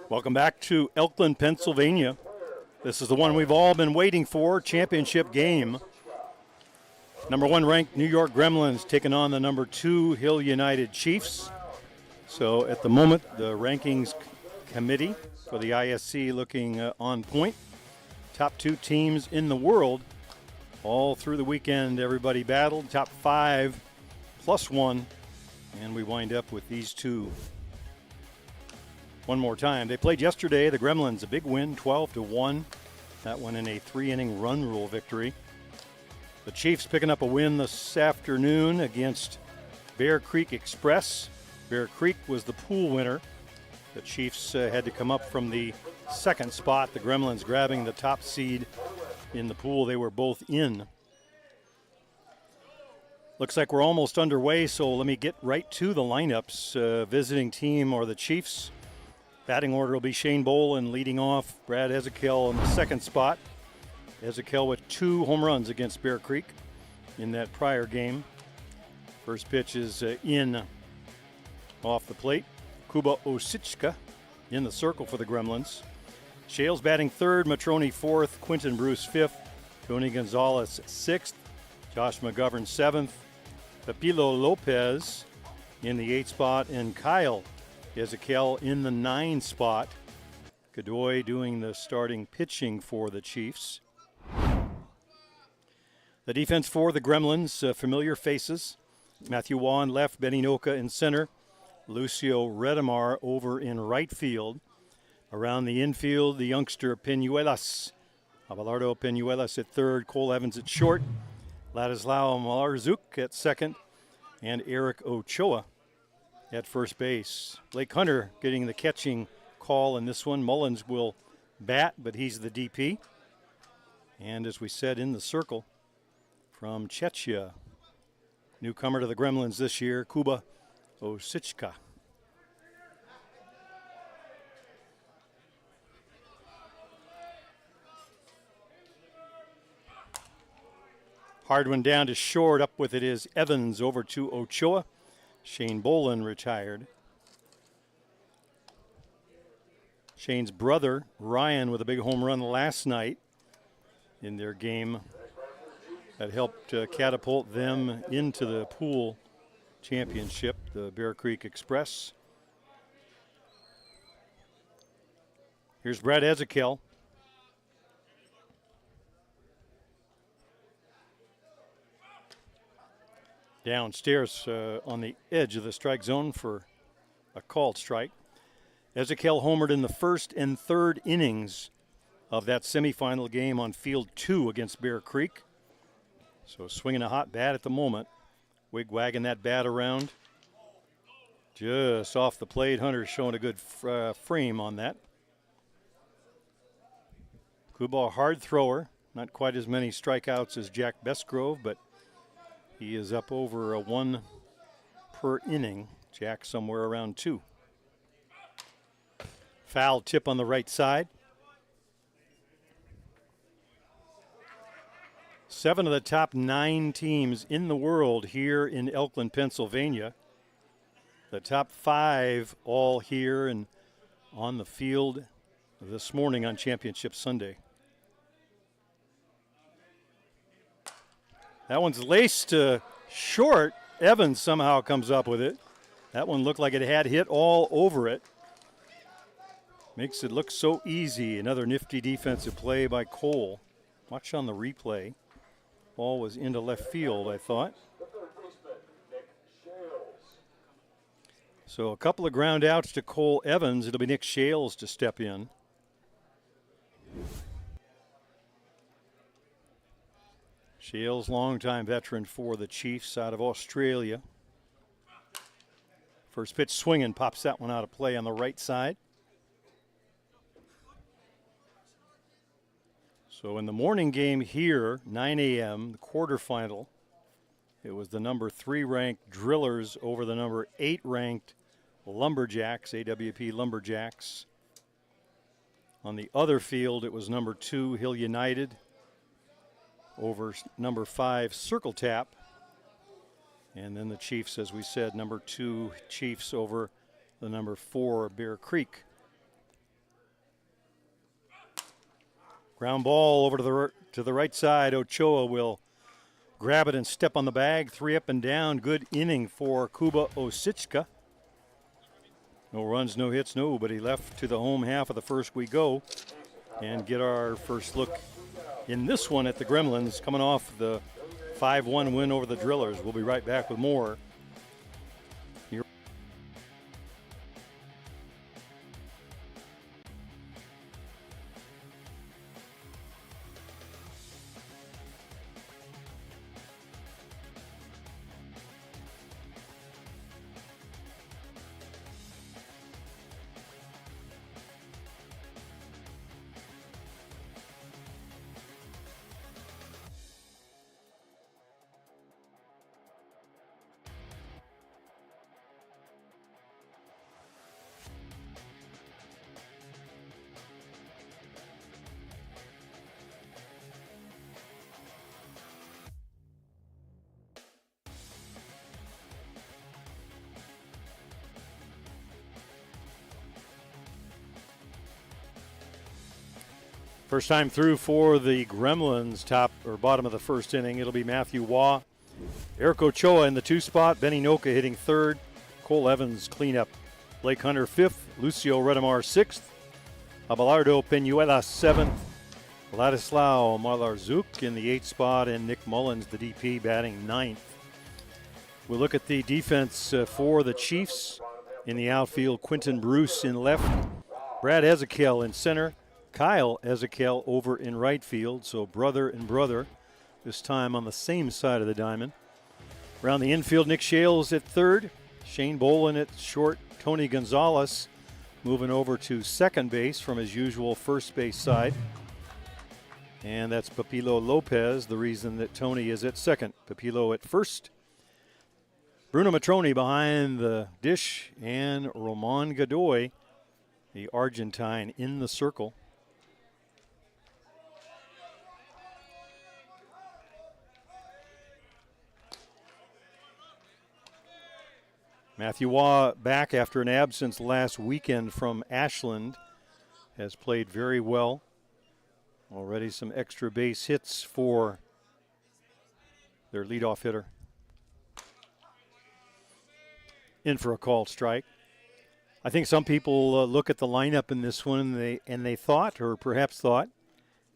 Welcome back to Elkland, Pennsylvania. This is the one we've all been waiting for, championship game. Number 1 ranked New York Gremlins taking on the number 2 Hill United Chiefs. So at the moment, the rankings committee for the ISC looking on point. Top 2 teams in the world. All through the weekend, everybody battled. Top 5 plus 1. And we wind up with these two. One more time. They played yesterday. The Gremlins, a big win, 12-1. That one in a 3-inning run rule victory. The Chiefs picking up a win this afternoon against Bear Creek Express. Bear Creek was the pool winner. The Chiefs had to come up from the second spot. The Gremlins grabbing the top seed in the pool they were both in. Looks like we're almost underway, so let me get right to the lineups. Visiting team are the Chiefs. Batting order will be Shane Bolin leading off. Brad Ezekiel in the second spot. Ezekiel with 2 home runs against Bear Creek in that prior game. First pitch is in off the plate. Kuba Osichka in the circle for the Gremlins. Shales batting third, Matroni fourth, Quinton Bruce fifth, Tony Gonzalez sixth, Josh McGovern seventh, Pepilo Lopez in the 8th spot, and Kyle Ezekiel in the 9 spot. Godoy doing the starting pitching for the Chiefs. The defense for the Gremlins, familiar faces. Matthew Waugh in left, Benny Noka in center, Lucio Redemar over in right field. Around the infield, the youngster Peñuelas. Abelardo Peñuelas at third, Cole Evans at short, Ladislao Malarzuk at second, and Eric Ochoa at first base. Blake Hunter getting the catching call in this one. Mullins will bat, but he's the DP. And as we said, in the circle from Czechia, newcomer to the Gremlins this year, Kuba Osichka. Hard one down to short. Up with it is Evans over to Ochoa. Shane Bolin retired. Shane's brother, Ryan, with a big home run last night in their game that helped catapult them into the pool championship, the Bear Creek Express. Here's Brad Ezekiel. Downstairs on the edge of the strike zone for a called strike. Ezekiel homered in the first and third innings of that semifinal game on field 2 against Bear Creek. So swinging a hot bat at the moment. Wig wagging that bat around. Just off the plate. Hunter showing a good frame on that. Kuba, a hard thrower. Not quite as many strikeouts as Jack Bestgrove, but he is up over a 1 per inning. Jack somewhere around 2. Foul tip on the right side. 7 of the top 9 teams in the world here in Elkland, Pennsylvania. The top 5 all here and on the field this morning on Championship Sunday. That one's laced short. Evans somehow comes up with it. That one looked like it had hit all over it. Makes it look so easy. Another nifty defensive play by Cole. Watch on the replay. Ball was into left field, I thought. So a couple of ground outs to Cole Evans. It'll be Nick Shales to step in. Shales, longtime veteran for the Chiefs out of Australia. First pitch swinging, pops that one out of play on the right side. So in the morning game here, 9 a.m., the quarterfinal, it was the number 3 ranked Drillers over the number 8 ranked Lumberjacks, AWP Lumberjacks. On the other field, it was number 2 Hill United over number 5 Circle Tap. And then the Chiefs, as we said, number 2 Chiefs over the number 4 Bear Creek. Ground ball over to the right side. Ochoa will grab it and step on the bag. 3 up and down. Good inning for Kuba Osichka. No runs, no hits, nobody left to the home half of the first we go. And get our first look in this one at the Gremlins, coming off the 5-1 win over the Drillers. We'll be right back with more. First time through for the Gremlins, top or bottom of the first inning. It'll be Matthew Waugh, Eric Ochoa in the 2 spot, Benny Noka hitting 3rd, Cole Evans cleanup, Blake Hunter 5th, Lucio Redemar 6th, Abelardo Peñuela 7th, Ladislao Malarzuk in the 8th spot, and Nick Mullins, the DP, batting 9th. We'll look at the defense for the Chiefs. In the outfield, Quentin Bruce in left, Brad Ezekiel in center, Kyle Ezekiel over in right field, so brother and brother, this time on the same side of the diamond. Around the infield, Nick Shales at 3rd, Shane Bolin at short, Tony Gonzalez moving over to second base from his usual first base side. And that's Pepilo Lopez, the reason that Tony is at second. Pepilo at first. Bruno Matroni behind the dish, and Roman Godoy, the Argentine, in the circle. Matthew Waugh back after an absence last weekend from Ashland. Has played very well. Already some extra base hits for their leadoff hitter. In for a called strike. I think some people look at the lineup in this one and they thought, or perhaps thought,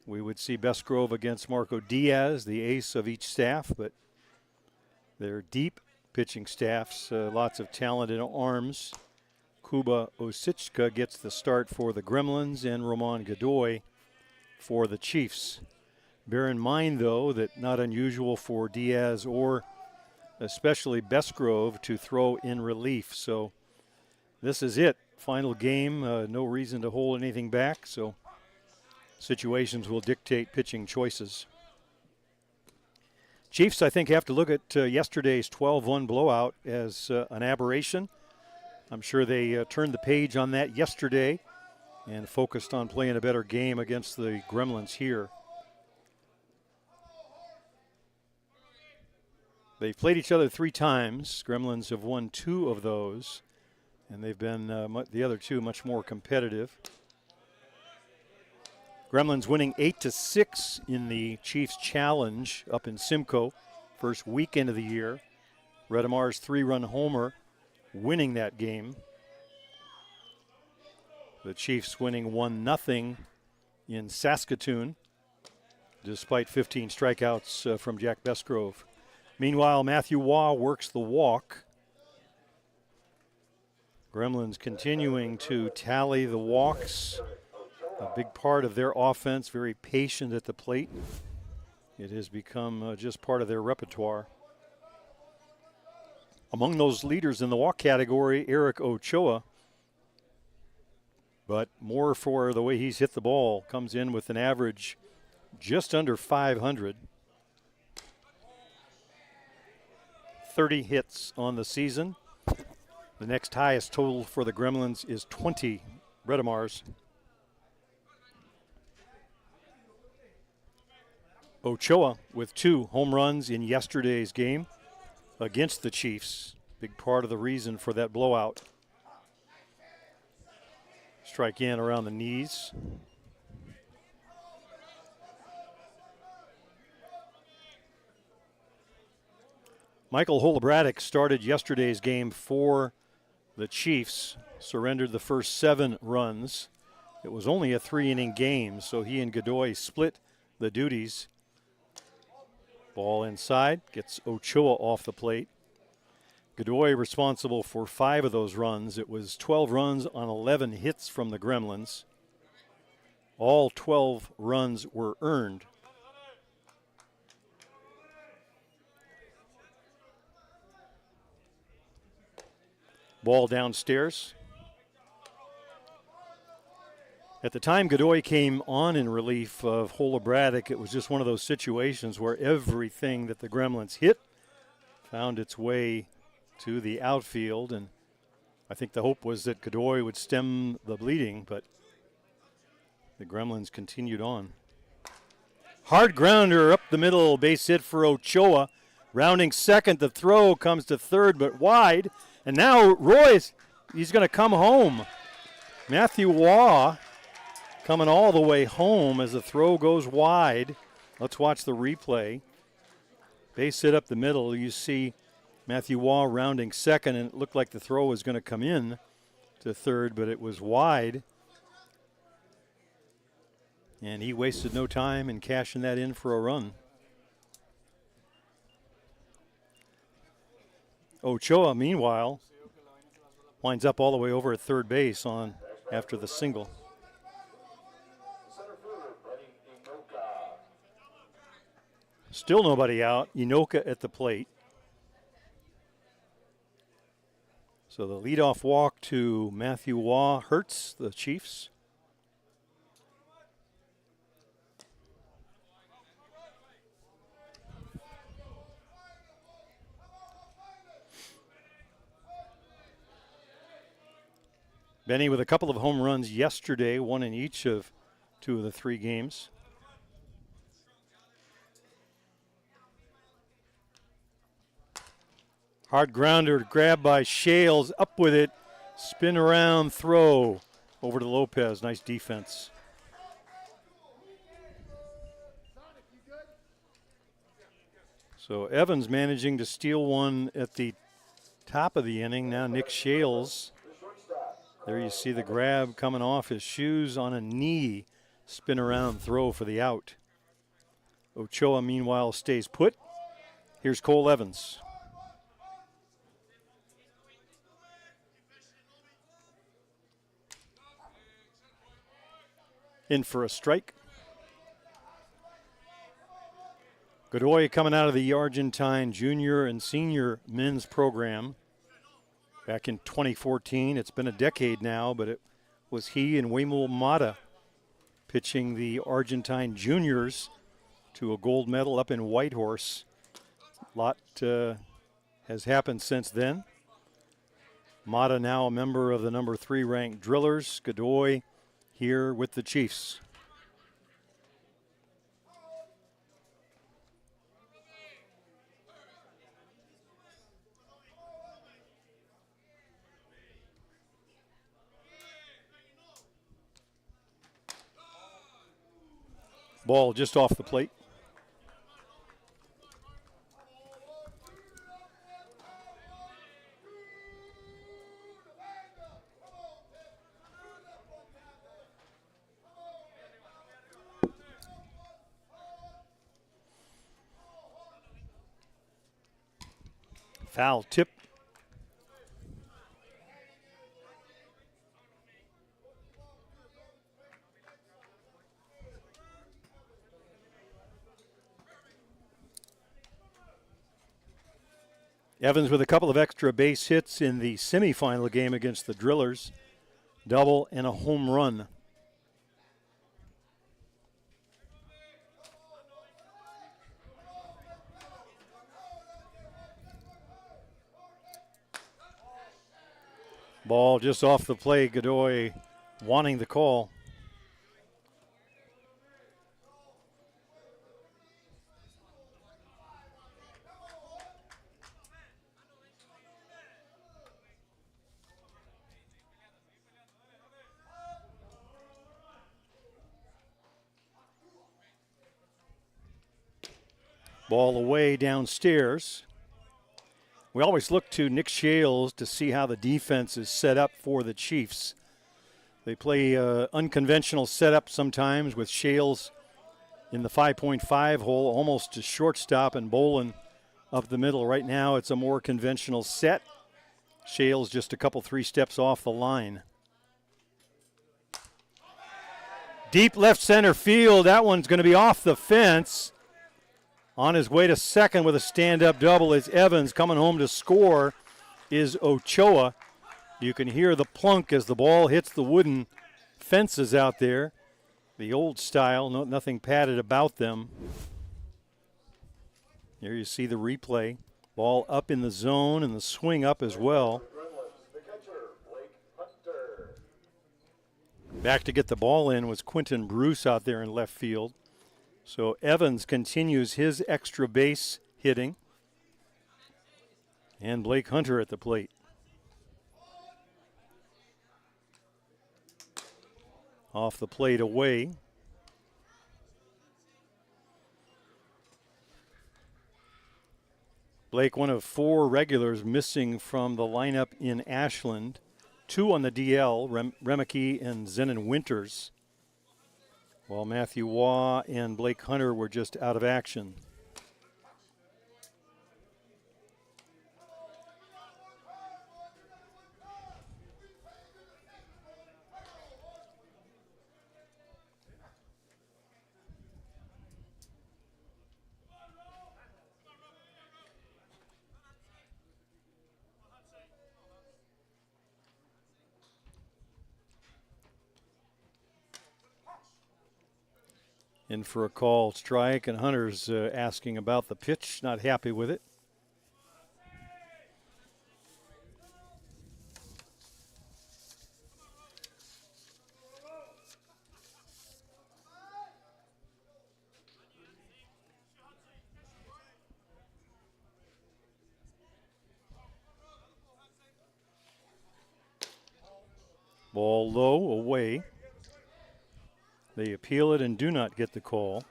we would see Bestgrove against Marco Diaz, the ace of each staff, but they're deep pitching staffs, lots of talented arms. Kuba Osichka gets the start for the Gremlins, and Roman Godoy for the Chiefs. Bear in mind, though, that not unusual for Diaz or especially Bestgrove to throw in relief. So this is it. Final game, no reason to hold anything back, so situations will dictate pitching choices. Chiefs, I think, have to look at yesterday's 12-1 blowout as an aberration. I'm sure they turned the page on that yesterday and focused on playing a better game against the Gremlins here. They've played each other 3 times. Gremlins have won 2 of those, and they've been the other 2 much more competitive. Gremlins winning 8-6 in the Chiefs Challenge up in Simcoe, first weekend of the year. Redemar's 3-run homer winning that game. The Chiefs winning 1-0 in Saskatoon, despite 15 strikeouts from Jack Bestgrove. Meanwhile, Matthew Waugh works the walk. Gremlins continuing to tally the walks. A big part of their offense, very patient at the plate. It has become just part of their repertoire. Among those leaders in the walk category, Eric Ochoa. But more for the way he's hit the ball. Comes in with an average just under 500. 30 hits on the season. The next highest total for the Gremlins is 20 Redemars. Ochoa with 2 home runs in yesterday's game against the Chiefs. Big part of the reason for that blowout. Strike in around the knees. Michael Holobratic started yesterday's game for the Chiefs, surrendered the first 7 runs. It was only a 3-inning game, so he and Godoy split the duties. Ball inside, gets Ochoa off the plate. Godoy responsible for 5 of those runs. It was 12 runs on 11 hits from the Gremlins. All 12 runs were earned. Ball downstairs. At the time Godoy came on in relief of Holobratic, it was just one of those situations where everything that the Gremlins hit found its way to the outfield, and I think the hope was that Godoy would stem the bleeding, but the Gremlins continued on. Hard grounder up the middle, base hit for Ochoa. Rounding second, the throw comes to third, but wide. And now he's going to come home. Matthew Waugh coming all the way home as the throw goes wide. Let's watch the replay. Base hit up the middle. You see Matthew Waugh rounding second, and it looked like the throw was going to come in to third, but it was wide. And he wasted no time in cashing that in for a run. Ochoa, meanwhile, winds up all the way over at third base after the single. Still nobody out. Inoka at the plate. So the leadoff walk to Matthew Waugh hurts the Chiefs. Benny with a couple of home runs yesterday, one in each of 2 of the 3 games. Hard grounder grabbed by Shales, up with it, spin around, throw over to Lopez. Nice defense. So Evans managing to steal one at the top of the inning. Now Nick Shales. There you see the grab coming off his shoes on a knee. Spin around throw for the out. Ochoa, meanwhile, stays put. Here's Cole Evans. In for a strike. Godoy coming out of the Argentine junior and senior men's program. Back in 2014, it's been a decade now, but it was he and Wemul Mata pitching the Argentine juniors to a gold medal up in Whitehorse. A lot has happened since then. Mata now a member of the number 3 ranked Drillers. Godoy here with the Chiefs. Ball just off the plate. Foul tip. Evans with a couple of extra base hits in the semifinal game against the Drillers. Double and a home run. Ball just off the plate. Godoy wanting the call. Ball away downstairs. We always look to Nick Shales to see how the defense is set up for the Chiefs. They play unconventional setup sometimes with Shales in the 5.5 hole, almost to shortstop, and Bolin up the middle. Right now it's a more conventional set. Shales just a couple, 3 steps off the line. Deep left center field. That one's going to be off the fence. On his way to second with a stand-up double is Evans. Coming home to score is Ochoa. You can hear the plunk as the ball hits the wooden fences out there. The old style, nothing padded about them. Here you see the replay. Ball up in the zone and the swing up as well. Back to get the ball in was Quentin Bruce out there in left field. So Evans continues his extra base hitting. And Blake Hunter at the plate. Off the plate away. Blake, one of 4 regulars missing from the lineup in Ashland. 2 on the DL, Remeke and Zenon Winters, while Matthew Waugh and Blake Hunter were just out of action. In for a call strike, and Hunter's asking about the pitch, not happy with it. Ball low, away. They appeal it and do not get the call.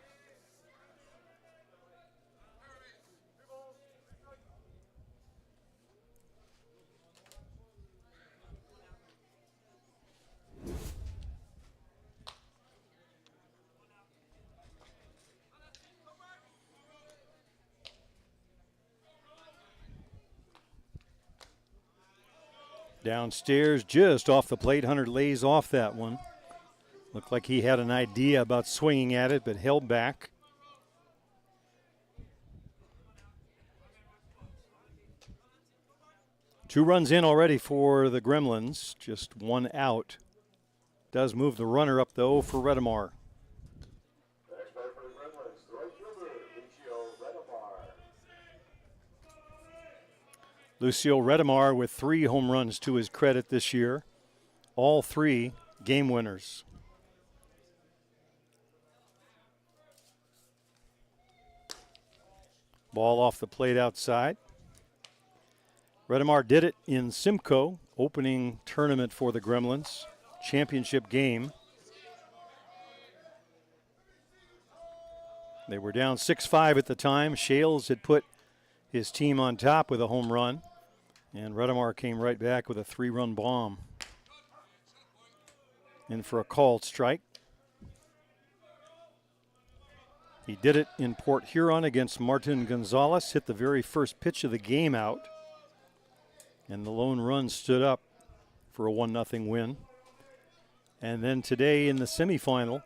Downstairs, just off the plate. Hunter lays off that one. Looked like he had an idea about swinging at it, but held back. Two runs in already for the Gremlins, just 1 out. Does move the runner up, though, for Redemar. Lucio Redemar with 3 home runs to his credit this year. All 3 game winners. Ball off the plate outside. Redemar did it in Simcoe, opening tournament for the Gremlins, championship game. They were down 6-5 at the time. Shales had put his team on top with a home run, and Redemar came right back with a 3-run bomb. In for a called strike. He did it in Port Huron against Martin Gonzalez, hit the very first pitch of the game out, and the lone run stood up for a 1-0 win. And then today in the semifinal,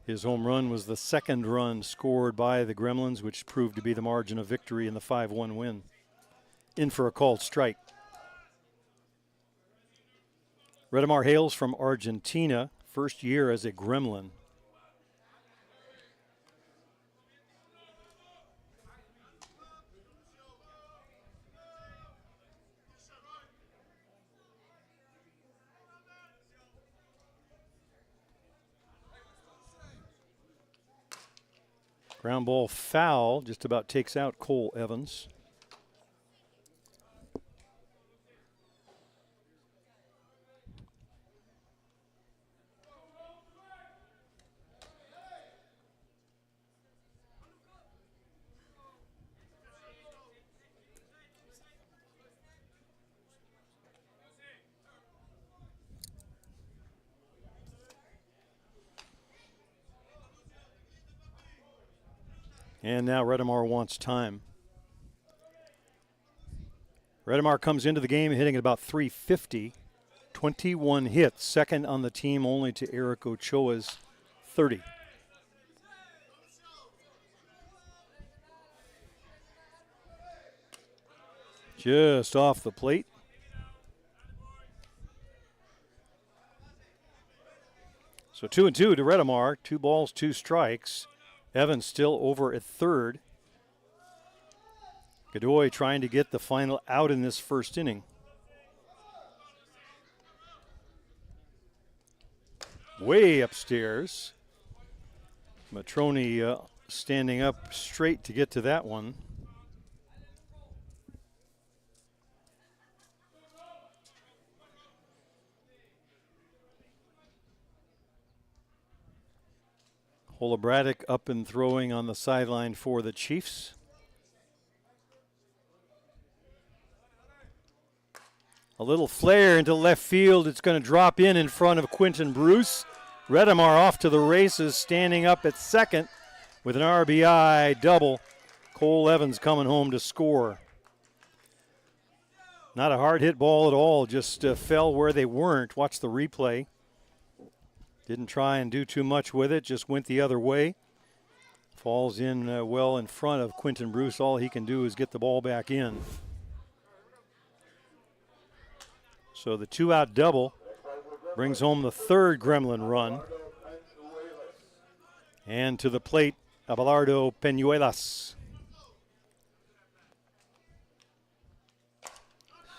his home run was the second run scored by the Gremlins, which proved to be the margin of victory in the 5-1 win. In for a called strike. Redemar hails from Argentina, first year as a Gremlin. Ground ball foul, just about takes out Cole Evans. And now Redemar wants time. Redemar comes into the game hitting at about 350. 21 hits, second on the team only to Eric Ochoa's 30. Just off the plate. So 2-2 to Redemar, 2 balls, 2 strikes. Evans still over at third. Godoy trying to get the final out in this first inning. Way upstairs. Matroni standing up straight to get to that one. Holobratic up and throwing on the sideline for the Chiefs. A little flare into left field. It's going to drop in front of Quentin Bruce. Redemar off to the races, standing up at second with an RBI double. Cole Evans coming home to score. Not a hard hit ball at all, just fell where they weren't. Watch the replay. Didn't try and do too much with it, just went the other way. Falls in well in front of Quentin Bruce. All he can do is get the ball back in. So the 2-out double brings home the third Gremlin run. And to the plate, Abelardo Peñuelas.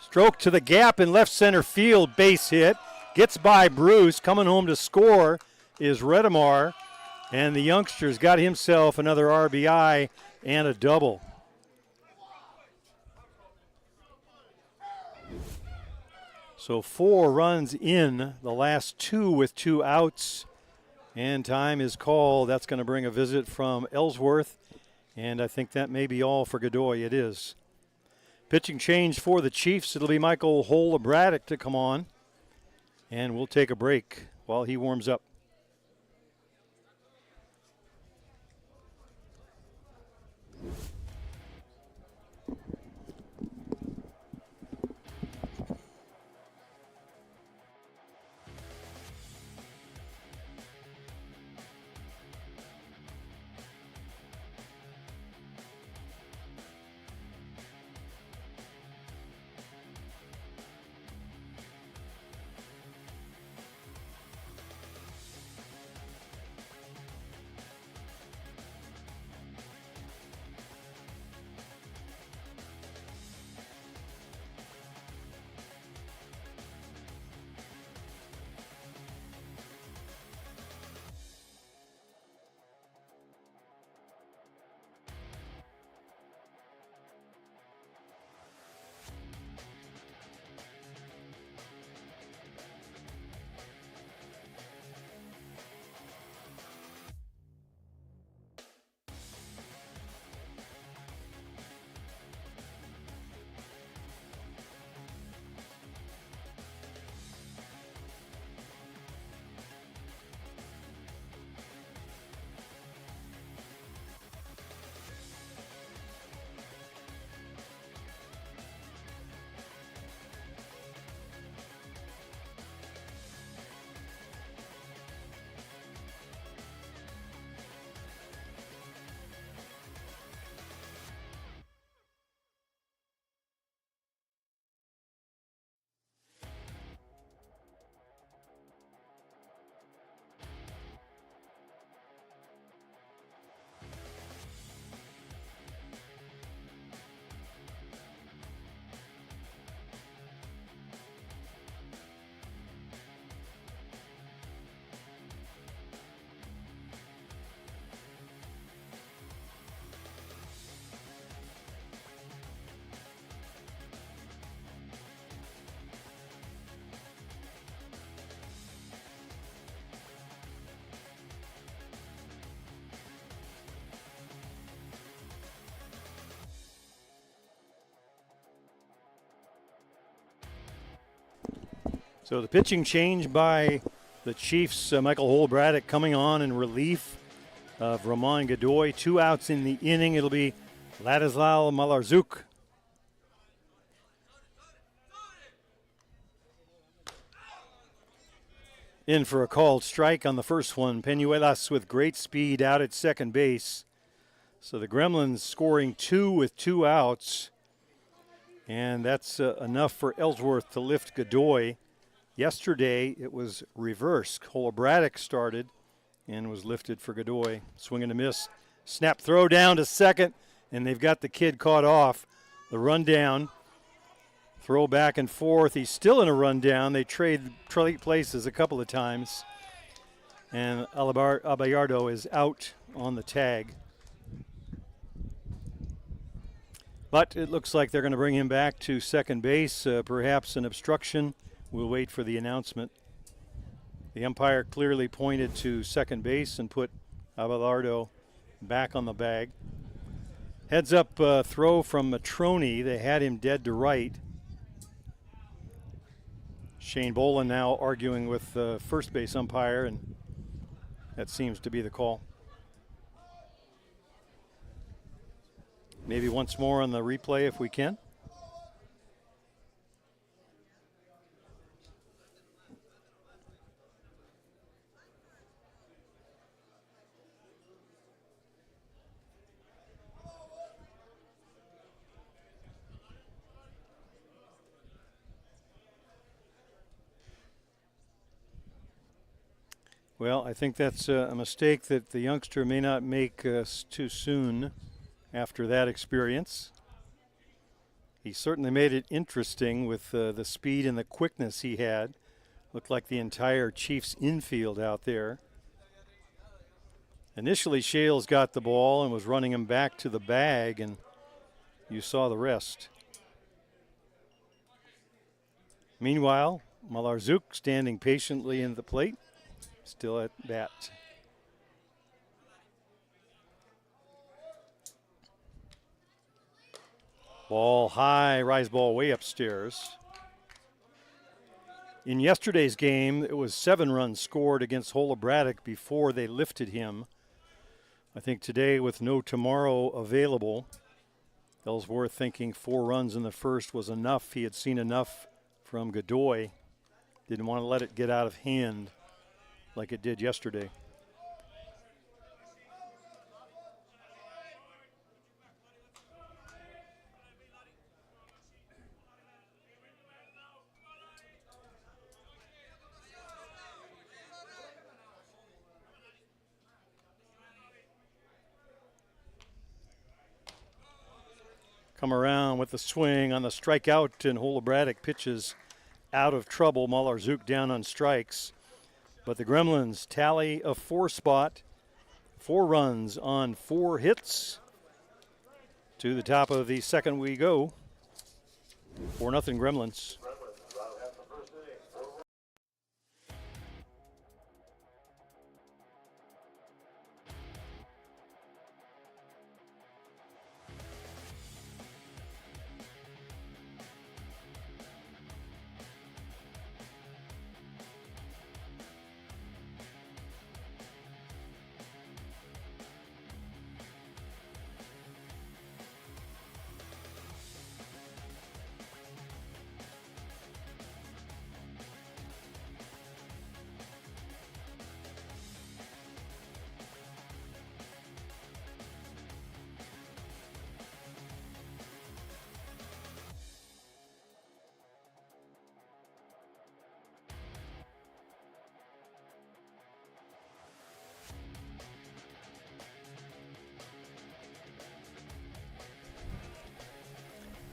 Stroke to the gap in left center field, base hit. Gets by Bruce. Coming home to score is Redemar. And the youngster's got himself another RBI and a double. So 4 runs in, the last 2 with 2 outs. And time is called. That's going to bring a visit from Ellsworth. And I think that may be all for Godoy. It is. Pitching change for the Chiefs. It'll be Michael Holobratic to come on. And we'll take a break while he warms up. So the pitching change by the Chiefs, Michael Holobratic coming on in relief of Roman Godoy. 2 outs in the inning. It'll be Ladislav Malarzuk. In for a called strike on the first one. Peñuelas with great speed out at second base. So the Gremlins scoring 2 with 2 outs. And that's enough for Ellsworth to lift Godoy. Yesterday it was reversed. Holobratic started and was lifted for Godoy. Swing and a miss. Snap throw down to second, and they've got the kid caught off. The run down. Throw back and forth. He's still in a rundown. They trade places a couple of times. And Abayardo is out on the tag. But it looks like they're going to bring him back to second base. Perhaps an obstruction. We'll wait for the announcement. The umpire clearly pointed to second base and put Abayardo back on the bag. Heads up throw from Matroni. They had him dead to right. Shane Boland now arguing with the first base umpire, and that seems to be the call. Maybe once more on the replay if we can. Well, I think that's a mistake that the youngster may not make too soon after that experience. He certainly made it interesting with the speed and the quickness he had. Looked like the entire Chiefs infield out there. Initially, Shales got the ball and was running him back to the bag, and you saw the rest. Meanwhile, Malarzuk standing patiently in the plate. Still at bat. Ball high, rise ball way upstairs. In yesterday's game, it was 7 runs scored against Holobratic before they lifted him. I think today, with no tomorrow available, Ellsworth thinking 4 runs in the first was enough. He had seen enough from Godoy. Didn't want to let it get out of hand like it did yesterday. Come around with the swing on the strikeout, and Holobratic pitches out of trouble. Malarzuk down on strikes. But the Gremlins tally a 4 spot, 4 runs on 4 hits. To the top of the second we go. 4-0 Gremlins.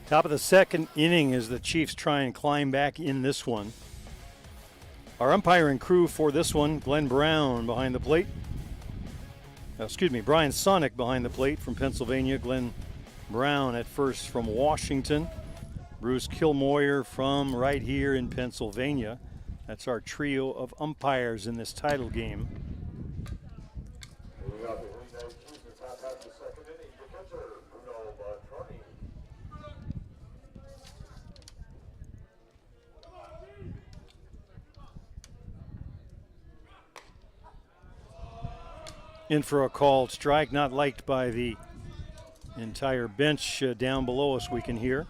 Top of the second inning as the Chiefs try and climb back in this one. Our umpire and crew for this one, Glenn Brown behind the plate. Brian Sonic behind the plate from Pennsylvania. Glenn Brown at first from Washington. Bruce Kilmoyer from right here in Pennsylvania. That's our trio of umpires in this title game. In for a called strike, not liked by the entire bench down below us, we can hear.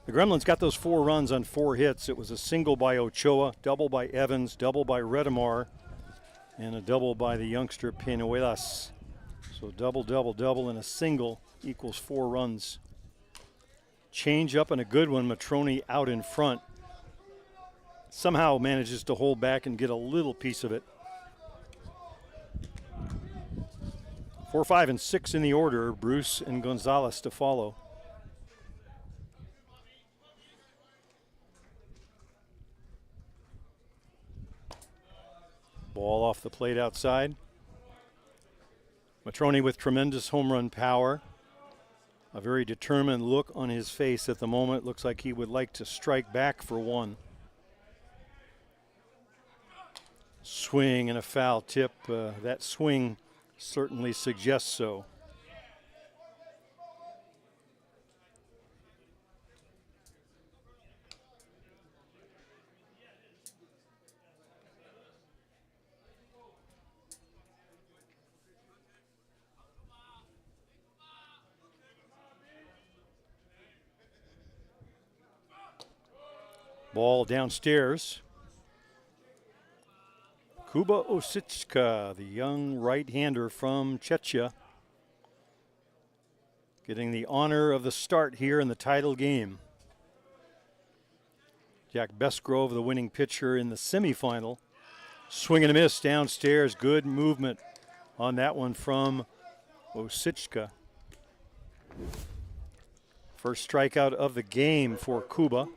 The Gremlins got those 4 runs on 4 hits. It was a single by Ochoa, double by Evans, double by Redemar, and a double by the youngster Penuelas. So double, double, double, and a single equals 4 runs. Change up and a good one. Matrone out in front. Somehow manages to hold back and get a little piece of it. 4, 5, and 6 in the order. Bruce and Gonzalez to follow. Ball off the plate outside. Matrone with tremendous home run power. A very determined look on his face at the moment. Looks like he would like to strike back for 1. Swing and a foul tip. That swing certainly suggests so. Ball downstairs. Kuba Osicka, the young right-hander from Czechia, getting the honor of the start here in the title game. Jack Besgrove, the winning pitcher in the semifinal. Swing and a miss downstairs. Good movement on that one from Osicka. First strikeout of the game for Kuba.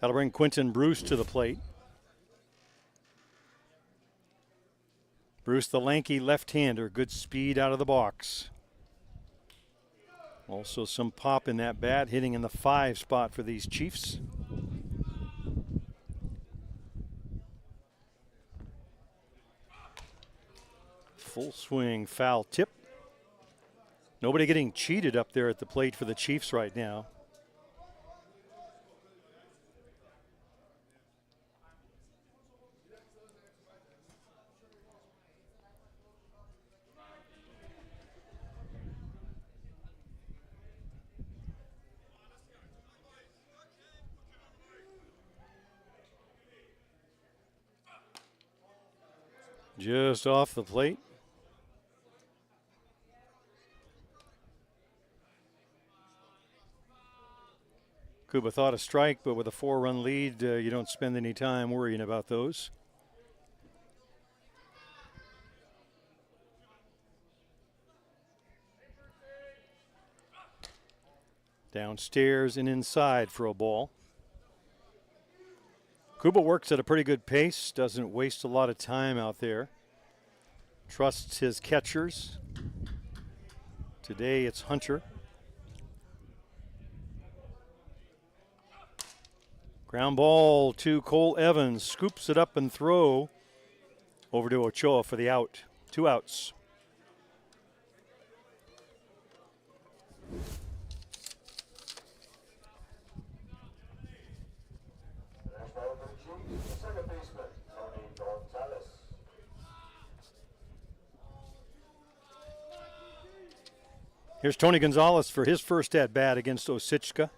That'll bring Quentin Bruce to the plate. Bruce, the lanky left-hander, good speed out of the box. Also some pop in that bat, hitting in the 5 spot for these Chiefs. Full swing, foul tip. Nobody getting cheated up there at the plate for the Chiefs right now. Just off the plate. Kuba thought a strike, but with a 4-run lead, you don't spend any time worrying about those. Downstairs and inside for a ball. Kuba works at a pretty good pace, doesn't waste a lot of time out there. Trusts his catchers. Today it's Hunter. Ground ball to Cole Evans. Scoops it up and throw over to Ochoa for the out. 2 outs. Here's Tony Gonzalez for his first at-bat against Osicka.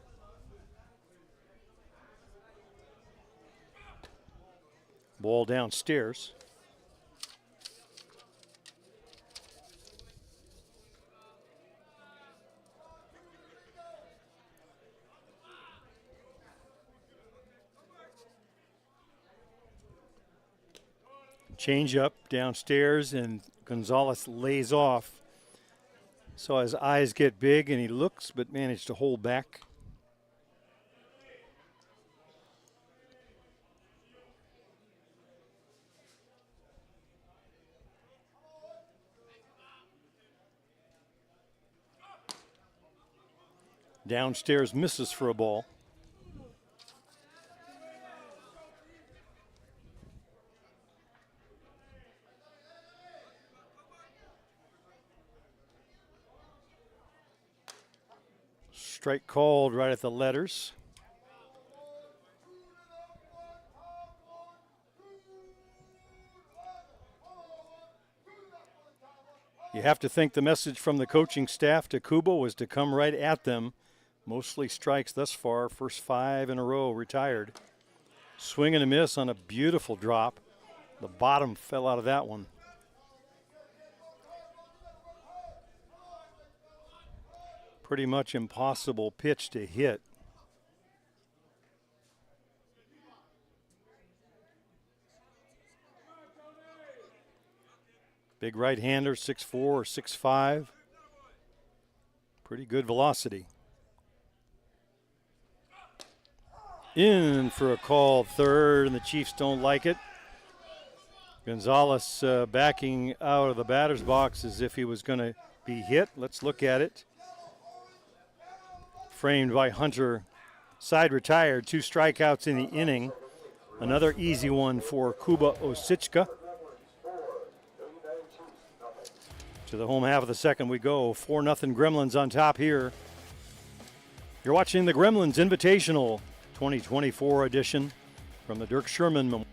Ball downstairs. Change up downstairs, and Gonzalez lays off. So his eyes get big and he looks, but managed to hold back. Downstairs misses for a ball. Strike called right at the letters. You have to think the message from the coaching staff to Kuba was to come right at them. Mostly strikes thus far, first 5 in a row retired. Swing and a miss on a beautiful drop. The bottom fell out of that one. Pretty much impossible pitch to hit. Big right-hander, 6'4" or 6'5". Pretty good velocity. In for a called third, and the Chiefs don't like it. Gonzalez backing out of the batter's box as if he was going to be hit. Let's look at it. Framed by Hunter. Side retired, 2 strikeouts in the inning. Another easy one for Kuba Osichka. To the home half of the second we go. 4-0 Gremlins on top here. You're watching the Gremlins Invitational 2024 edition from the Dirk Sherman Memorial.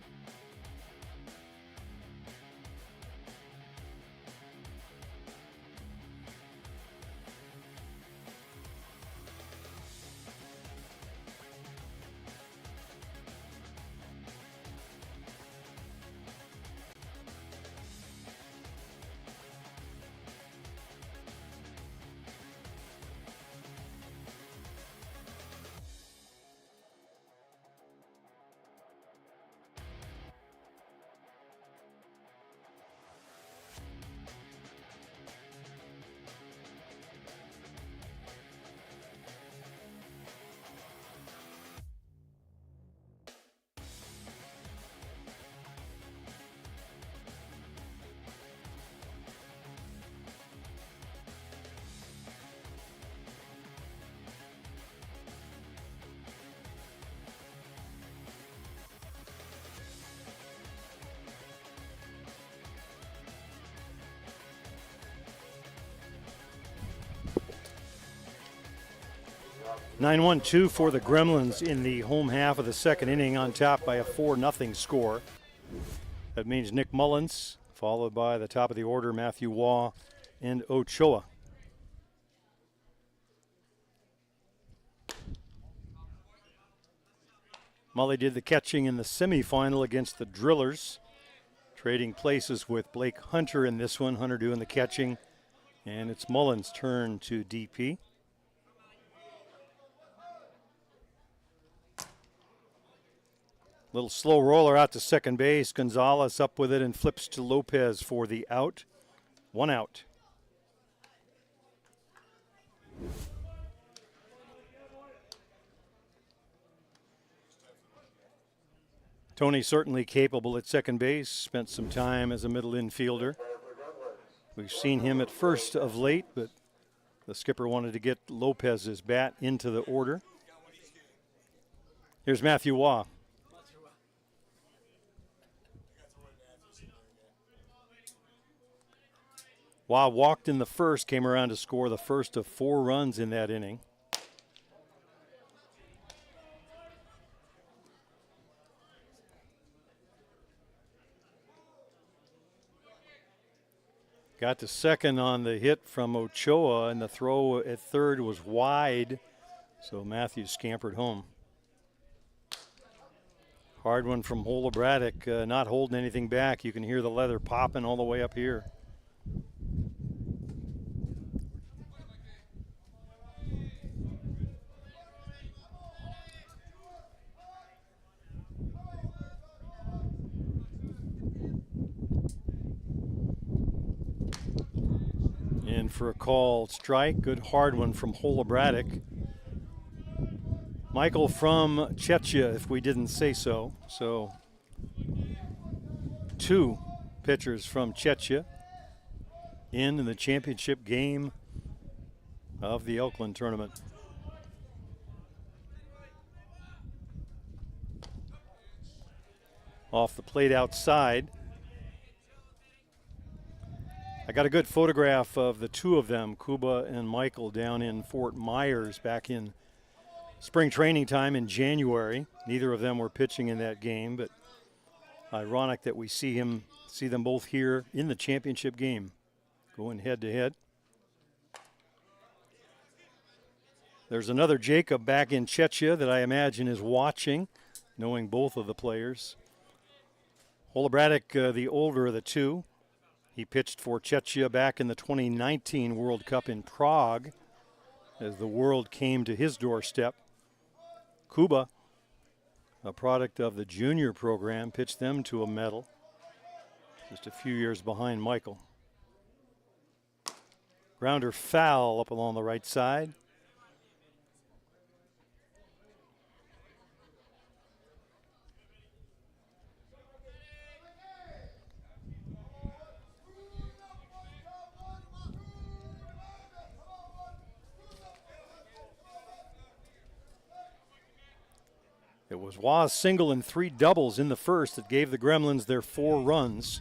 (9-1-2) for the Gremlins in the home half of the second inning, on top by a 4-0 score. That means Nick Mullins, followed by the top of the order, Matthew Waugh and Ochoa. Mully did the catching in the semifinal against the Drillers, trading places with Blake Hunter in this one. Hunter doing the catching, and it's Mullins' turn to DP. Little slow roller out to second base. Gonzalez up with it and flips to Lopez for the out. 1 out. Tony certainly capable at second base. Spent some time as a middle infielder. We've seen him at first of late, but the skipper wanted to get Lopez's bat into the order. Here's Matthew Waugh. Waugh walked in the first, came around to score the first of 4 runs in that inning. Got to second on the hit from Ochoa, and the throw at third was wide, so Matthews scampered home. Hard one from Hola Braddock, not holding anything back. You can hear the leather popping all the way up here. In for a called strike. Good hard one from Hola Braddock. Michael from Czechia, if we didn't say so. So 2 pitchers from Czechia in the championship game of the Elkland tournament. Off the plate outside. I got a good photograph of the 2 of them, Kuba and Michael, down in Fort Myers back in spring training time in January. Neither of them were pitching in that game, but ironic that we see them both here in the championship game going head to head. There's another Jacob back in Czechia that I imagine is watching, knowing both of the players. Holobratic, the older of the two. He pitched for Czechia back in the 2019 World Cup in Prague as the world came to his doorstep. Kuba, a product of the junior program, pitched them to a medal, just a few years behind Michael. Grounder foul up along the right side. It was Wah's single and 3 doubles in the first that gave the Gremlins their 4 runs.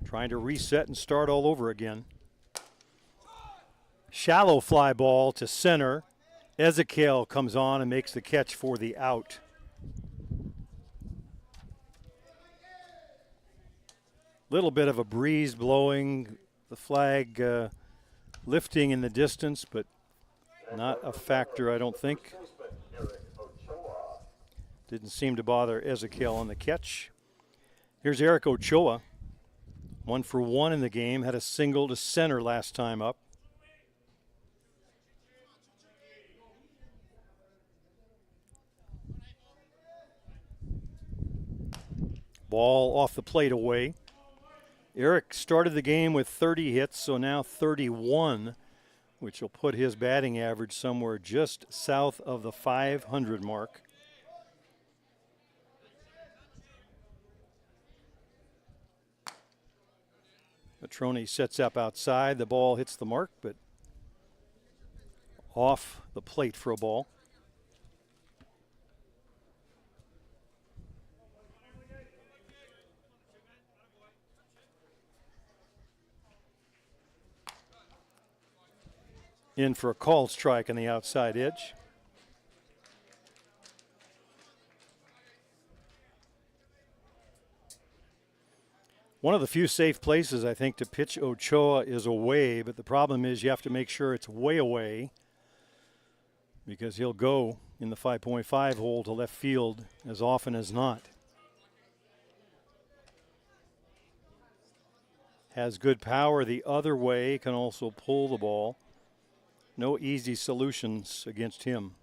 Trying to reset and start all over again. Shallow fly ball to center. Ezekiel comes on and makes the catch for the out. Little bit of a breeze blowing, the flag lifting in the distance, but not a factor, I don't think. Didn't seem to bother Ezekiel on the catch. Here's Eric Ochoa. 1 for 1 in the game. Had a single to center last time up. Ball off the plate away. Eric started the game with 30 hits, so now 31, which will put his batting average somewhere just south of the 500 mark. Petroni sets up outside. The ball hits the mark, but off the plate for a ball. In for a called strike on the outside edge. One of the few safe places, I think, to pitch Ochoa is away, but the problem is you have to make sure it's way away because he'll go in the 5.5 hole to left field as often as not. Has good power the other way, can also pull the ball. No easy solutions against him.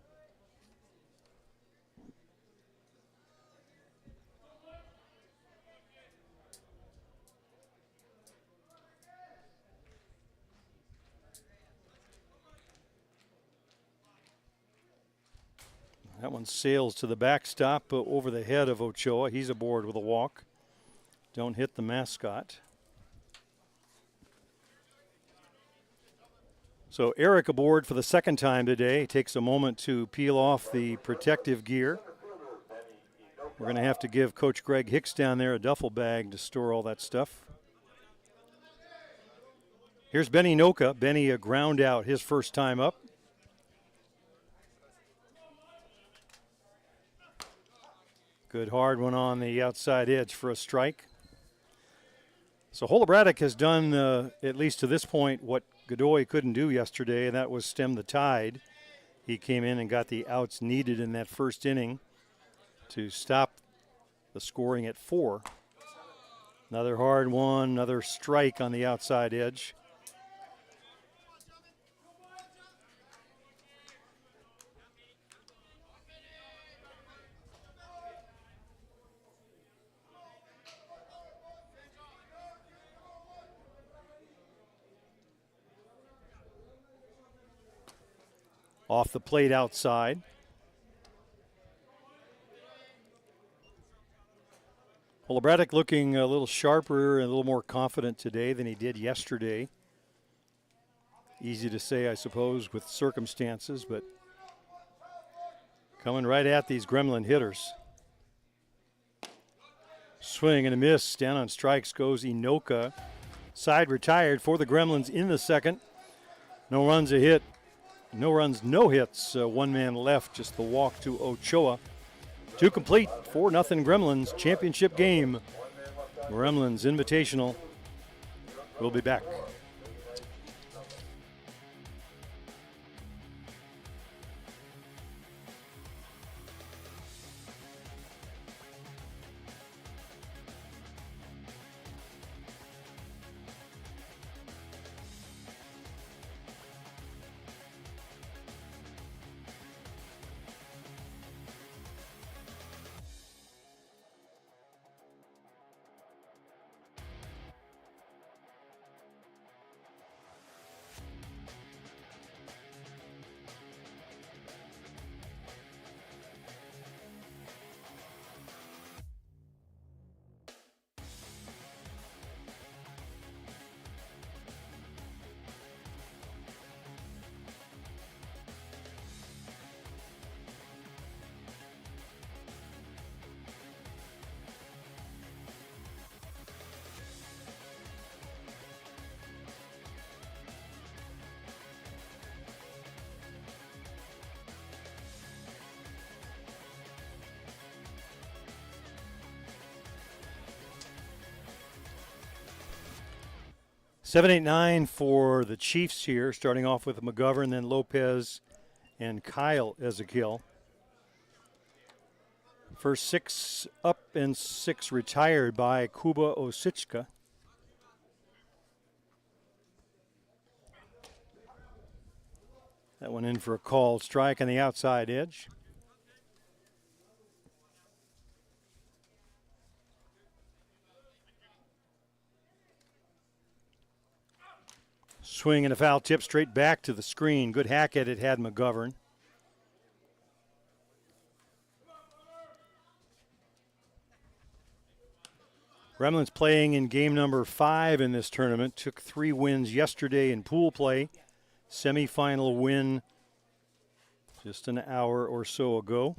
That one sails to the backstop over the head of Ochoa. He's aboard with a walk. Don't hit the mascot. So Eric aboard for the second time today. Takes a moment to peel off the protective gear. We're going to have to give Coach Greg Hicks down there a duffel bag to store all that stuff. Here's Benny Noka. Benny a ground out his first time up. Good hard one on the outside edge for a strike. So Holobratic has done, at least to this point, what Godoy couldn't do yesterday, and that was stem the tide. He came in and got the outs needed in that first inning to stop the scoring at 4. Another hard one, another strike on the outside edge. Off the plate outside. Holobratic looking a little sharper and a little more confident today than he did yesterday. Easy to say, I suppose, with circumstances, but coming right at these Gremlin hitters. Swing and a miss. Down on strikes goes Inoka. Side retired for the Gremlins in the second. No runs a hit. No runs, no hits. One man left, just the walk to Ochoa. 2 complete, 4-0 Gremlins. Championship game. Gremlins Invitational. We'll be back. 7-8-9 for the Chiefs here, starting off with McGovern, then Lopez and Kyle Ezekiel. First 6 up and 6 retired by Kuba Osichka. That one in for a called strike on the outside edge. Swing and a foul tip straight back to the screen. Good hack at it had McGovern. Gremlins playing in game number 5 in this tournament. Took 3 wins yesterday in pool play. Semi-final win just an hour or so ago.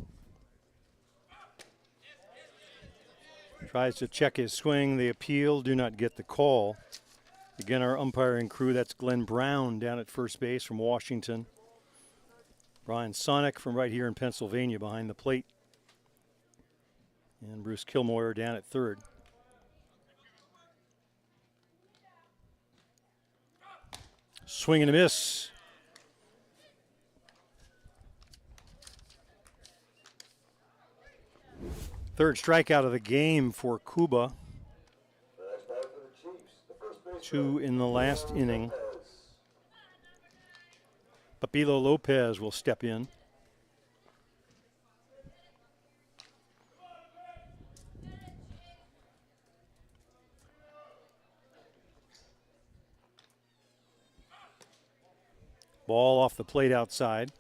Tries to check his swing. They appeal, do not get the call. Again, our umpiring crew, that's Glenn Brown down at first base from Washington. Brian Sonic from right here in Pennsylvania behind the plate. And Bruce Kilmoyer down at third. Swing and a miss. Third strikeout of the game for Kuba. 2 in the last inning. Papilo Lopez will step in. Ball off the plate outside.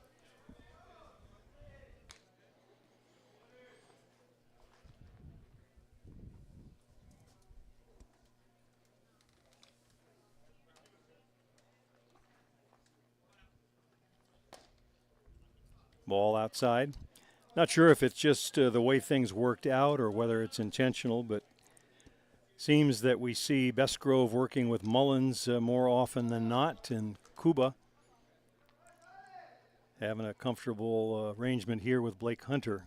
Ball outside. Not sure if it's just the way things worked out or whether it's intentional, but seems that we see Bestgrove working with Mullins more often than not, and Kuba having a comfortable arrangement here with Blake Hunter.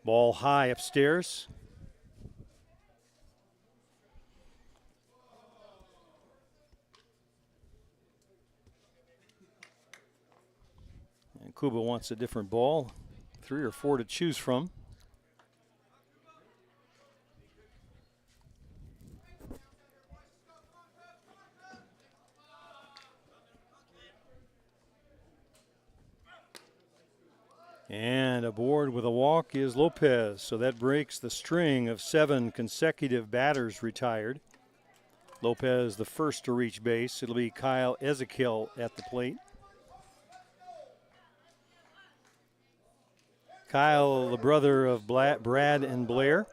Ball high upstairs. And Kuba wants a different ball. 3 or 4 to choose from. And aboard with a walk is Lopez, so that breaks the string of 7 consecutive batters retired. Lopez the first to reach base. It'll be Kyle Ezekiel at the plate. Kyle, the brother of Brad and Blair.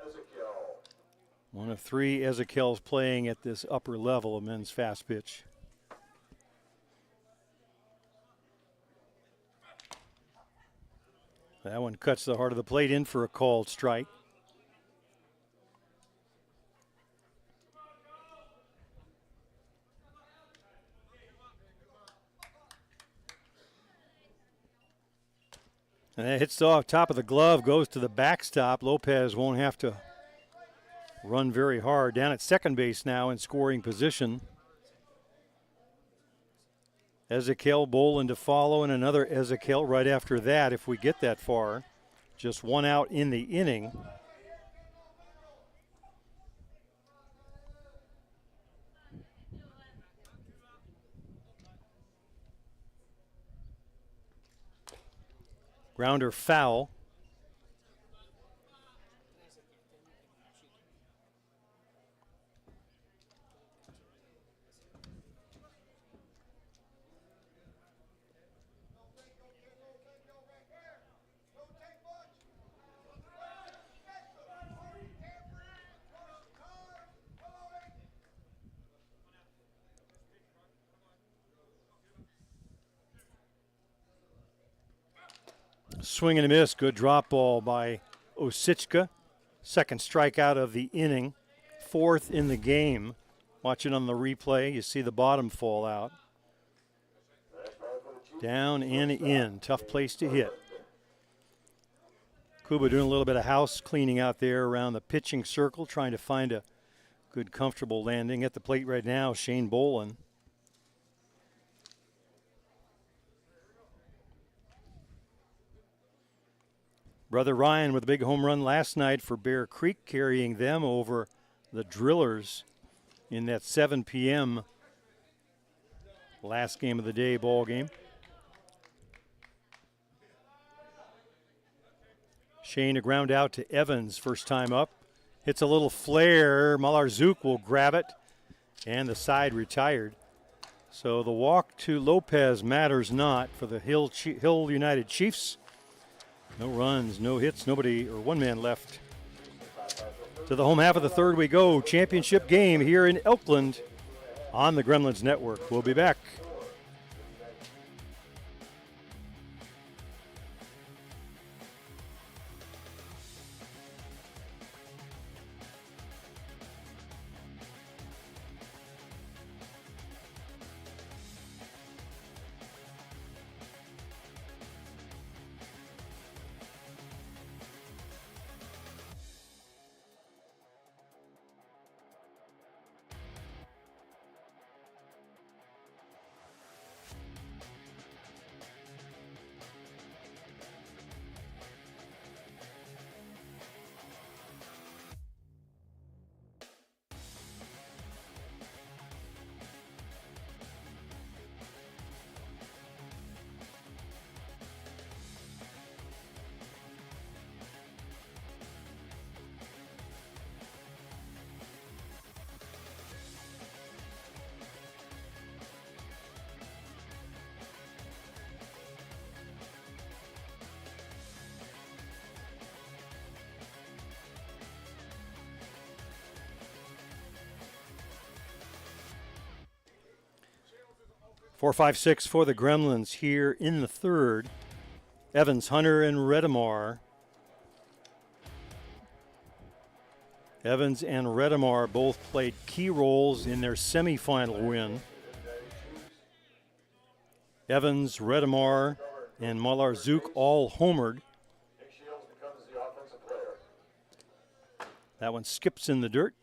One of 3 Ezekiels playing at this upper level of men's fast pitch. That one cuts the heart of the plate in for a called strike. And that hits off top of the glove, goes to the backstop. Lopez won't have to run very hard. Down at second base now in scoring position. Ezekiel Bolin to follow, and another Ezekiel right after that if we get that far. Just 1 out in the inning. Grounder foul. Swing and a miss. Good drop ball by Osichka. Second strikeout of the inning. 4th in the game. Watch it on the replay. You see the bottom fall out. Down and in. Tough place to hit. Kuba doing a little bit of house cleaning out there around the pitching circle, trying to find a good, comfortable landing. At the plate right now, Shane Bolin. Brother Ryan with a big home run last night for Bear Creek, carrying them over the Drillers in that 7 p.m. last game of the day ball game. Shane, a ground out to Evans, first time up. Hits a little flare. Malarzouk will grab it, and the side retired. So the walk to Lopez matters not for the Hill United Chiefs. No runs, no hits, nobody, or one man left. To the home half of the third we go. Championship game here in Elkland on the Gremlins Network. We'll be back. Four, 5, 6 for the Gremlins here in the third. Evans, Hunter, and Redemar. Evans and Redemar both played key roles in their semifinal win. Evans, Redemar, and Malarzouk all homered. That one skips in the dirt.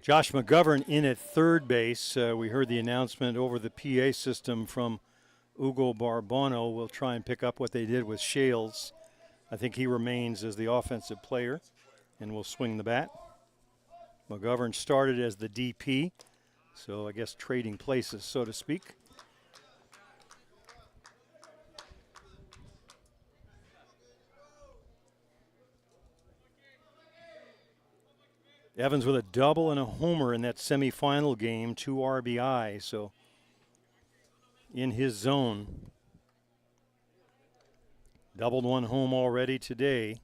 Josh McGovern in at third base. We heard the announcement over the PA system from Ugo Barbano. We'll try and pick up what they did with Shales. I think he remains as the offensive player and will swing the bat. McGovern started as the DP, so I guess trading places, so to speak. Evans with a double and a homer in that semifinal game, 2 RBI, so in his zone. Doubled one home already today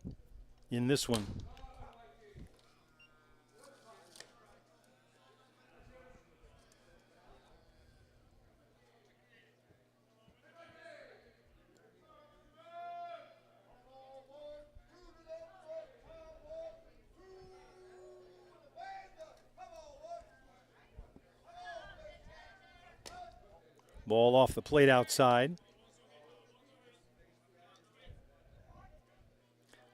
in this one. Ball off the plate outside.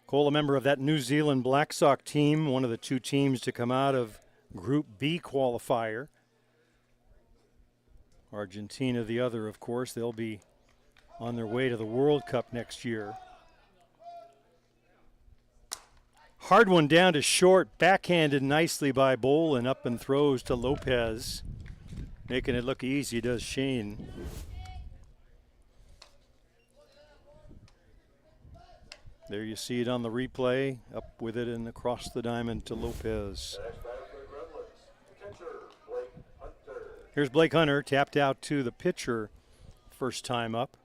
Cole, a member of that New Zealand Black Sox team, one of the 2 teams to come out of Group B qualifier. Argentina the other, of course. They'll be on their way to the World Cup next year. Hard one down to short, backhanded nicely by Bolin, up and throws to Lopez. Making it look easy, does Shane. There you see it on the replay. Up with it and across the diamond to Lopez. Here's Blake Hunter, tapped out to the pitcher first time up.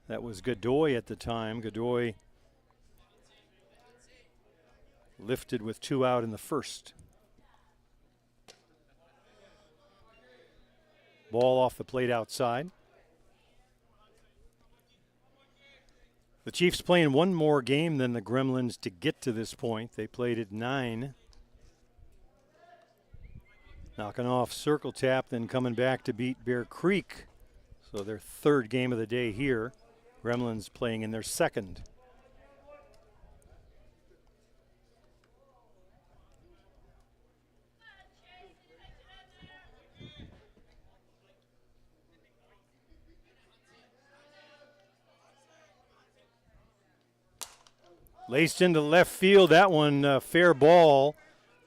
That was Godoy at the time. Godoy lifted with 2 out in the first. Ball off the plate outside. The Chiefs playing one more game than the Gremlins to get to this point. They played at 9. Knocking off Circle Tap, then coming back to beat Bear Creek. So their third game of the day here. Gremlins playing in their second. Laced into left field. That one fair ball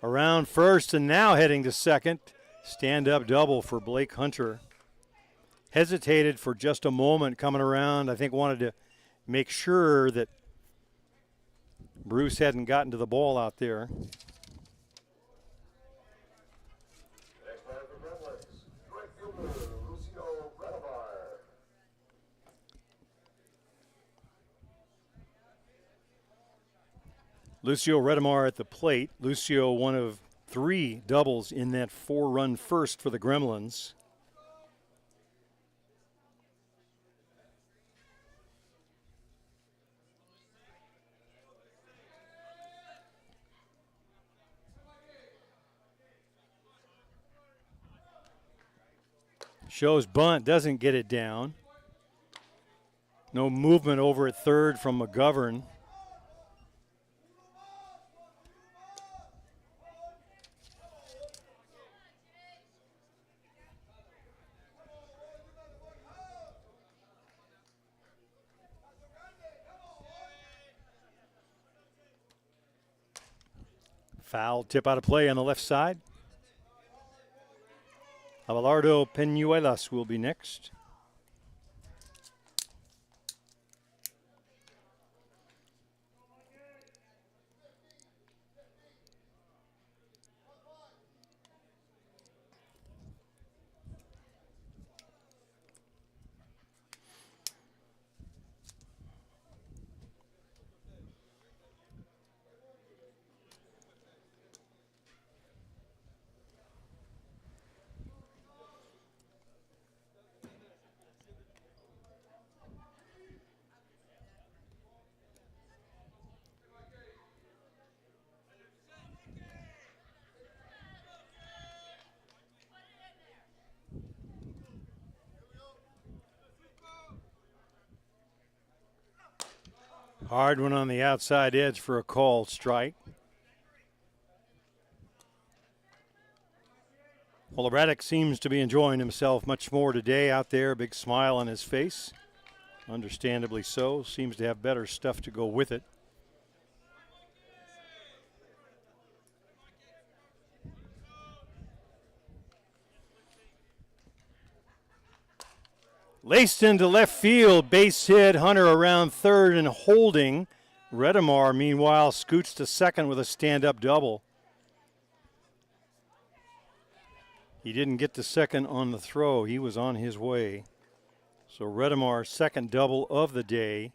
around first and now heading to second. Stand-up double for Blake Hunter. Hesitated for just a moment coming around. I think wanted to make sure that Bruce hadn't gotten to the ball out there. Lucio Redemar at the plate. Lucio, one of 3 doubles in that 4-run first for the Gremlins. Shows bunt, doesn't get it down. No movement over at third from McGovern. Foul tip out of play on the left side. Abelardo Peñuelas will be next. Hard one on the outside edge for a called strike. Well, Braddock seems to be enjoying himself much more today out there. Big smile on his face. Understandably so. Seems to have better stuff to go with it. Laced into left field, base hit, Hunter around third and holding. Redemar, meanwhile, scoots to second with a stand-up double. He didn't get to second on the throw. He was on his way. So Redemar's second double of the day.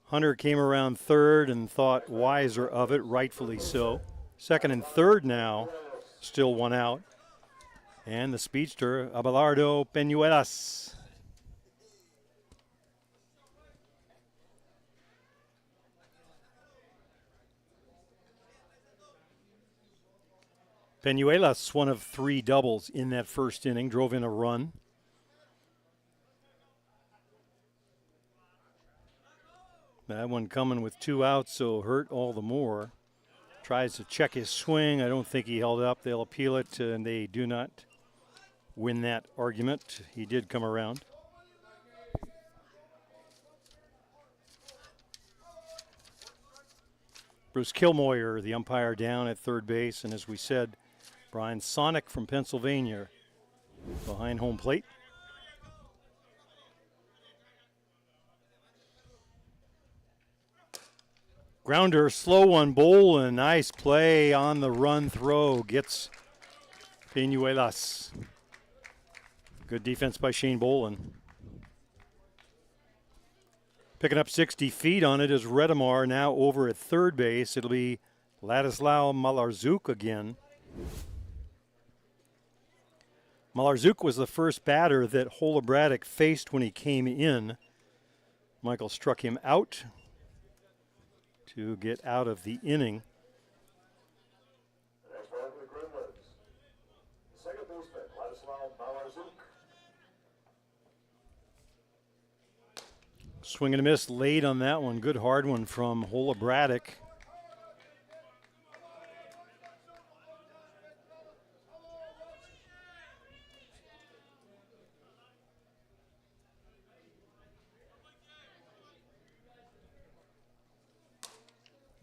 Hunter came around third and thought wiser of it, rightfully so. Second and third now, still 1 out. And the speedster, Abelardo Peñuelas. Peñuelas, one of 3 doubles in that first inning, drove in a run. That one coming with 2 outs, so hurt all the more. Tries to check his swing. I don't think he held up. They'll appeal it, and they do not win that argument. He did come around. Bruce Kilmoyer, the umpire, down at third base, and as we said, Brian Sonic from Pennsylvania behind home plate. Grounder, slow one, Bolin, nice play on the run throw, gets Peñuelas. Good defense by Shane Bolin. Picking up 60 feet on it is Redemar, now over at third base. It'll be Ladislav Malarczuk again. Malarczuk was the first batter that Holobradic faced when he came in. Michael struck him out to get out of the inning. Next man for the Gremlins, second baseman Ladislav Malarczuk. Swing and a miss late on that one. Good hard one from Holobradic.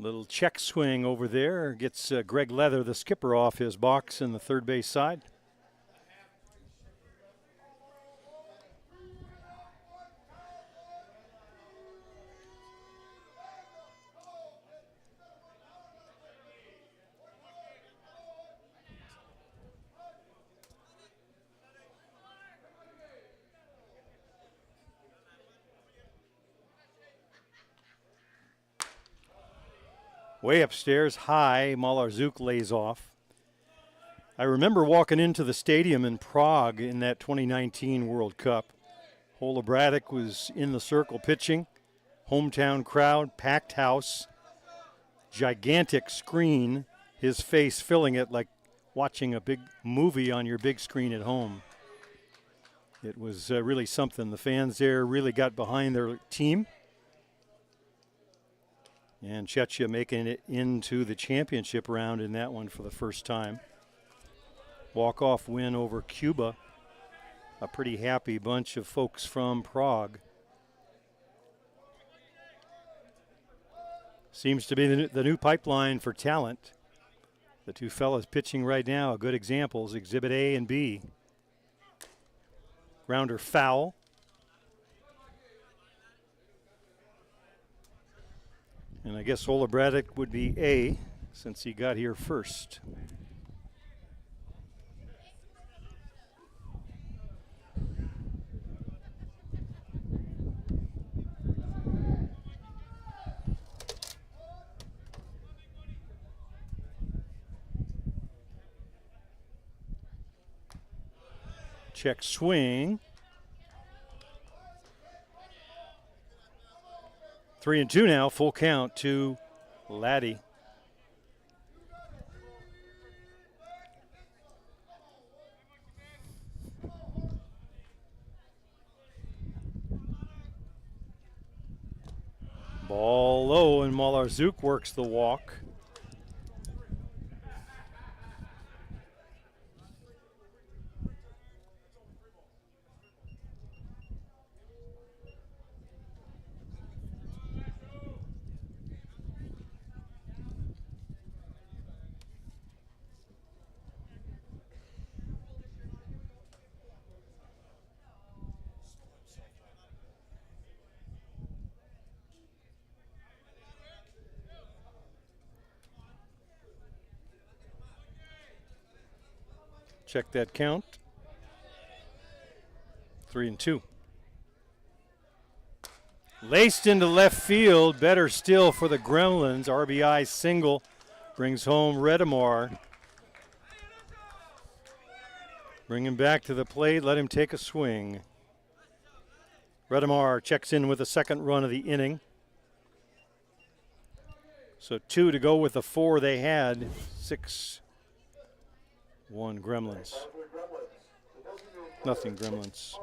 Little check swing over there. Gets Greg Leather, the skipper, off his box in the third base side. Way upstairs, high, Malarczuk lays off. I remember walking into the stadium in Prague in that 2019 World Cup. Holobradic was in the circle pitching. Hometown crowd, packed house, gigantic screen, his face filling it like watching a big movie on your big screen at home. It was really something. The fans there really got behind their team. And Czechia making it into the championship round in that one for the first time. Walk-off win over Cuba. A pretty happy bunch of folks from Prague. Seems to be the new pipeline for talent. The two fellas pitching right now are good examples, Exhibit A and B. Grounder foul. And I guess Holobradic would be A since he got here first. Check swing. 3-2 now, full count to Laddie. Ball low, and Malarczuk works the walk. Check that count. 3-2. Laced into left field. Better still for the Gremlins. RBI single brings home Redemar. Bring him back to the plate. Let him take a swing. Redemar checks in with the second run of the inning. So 2 to go with the 4 they had. 6-1 Gremlins. Nothing Gremlins.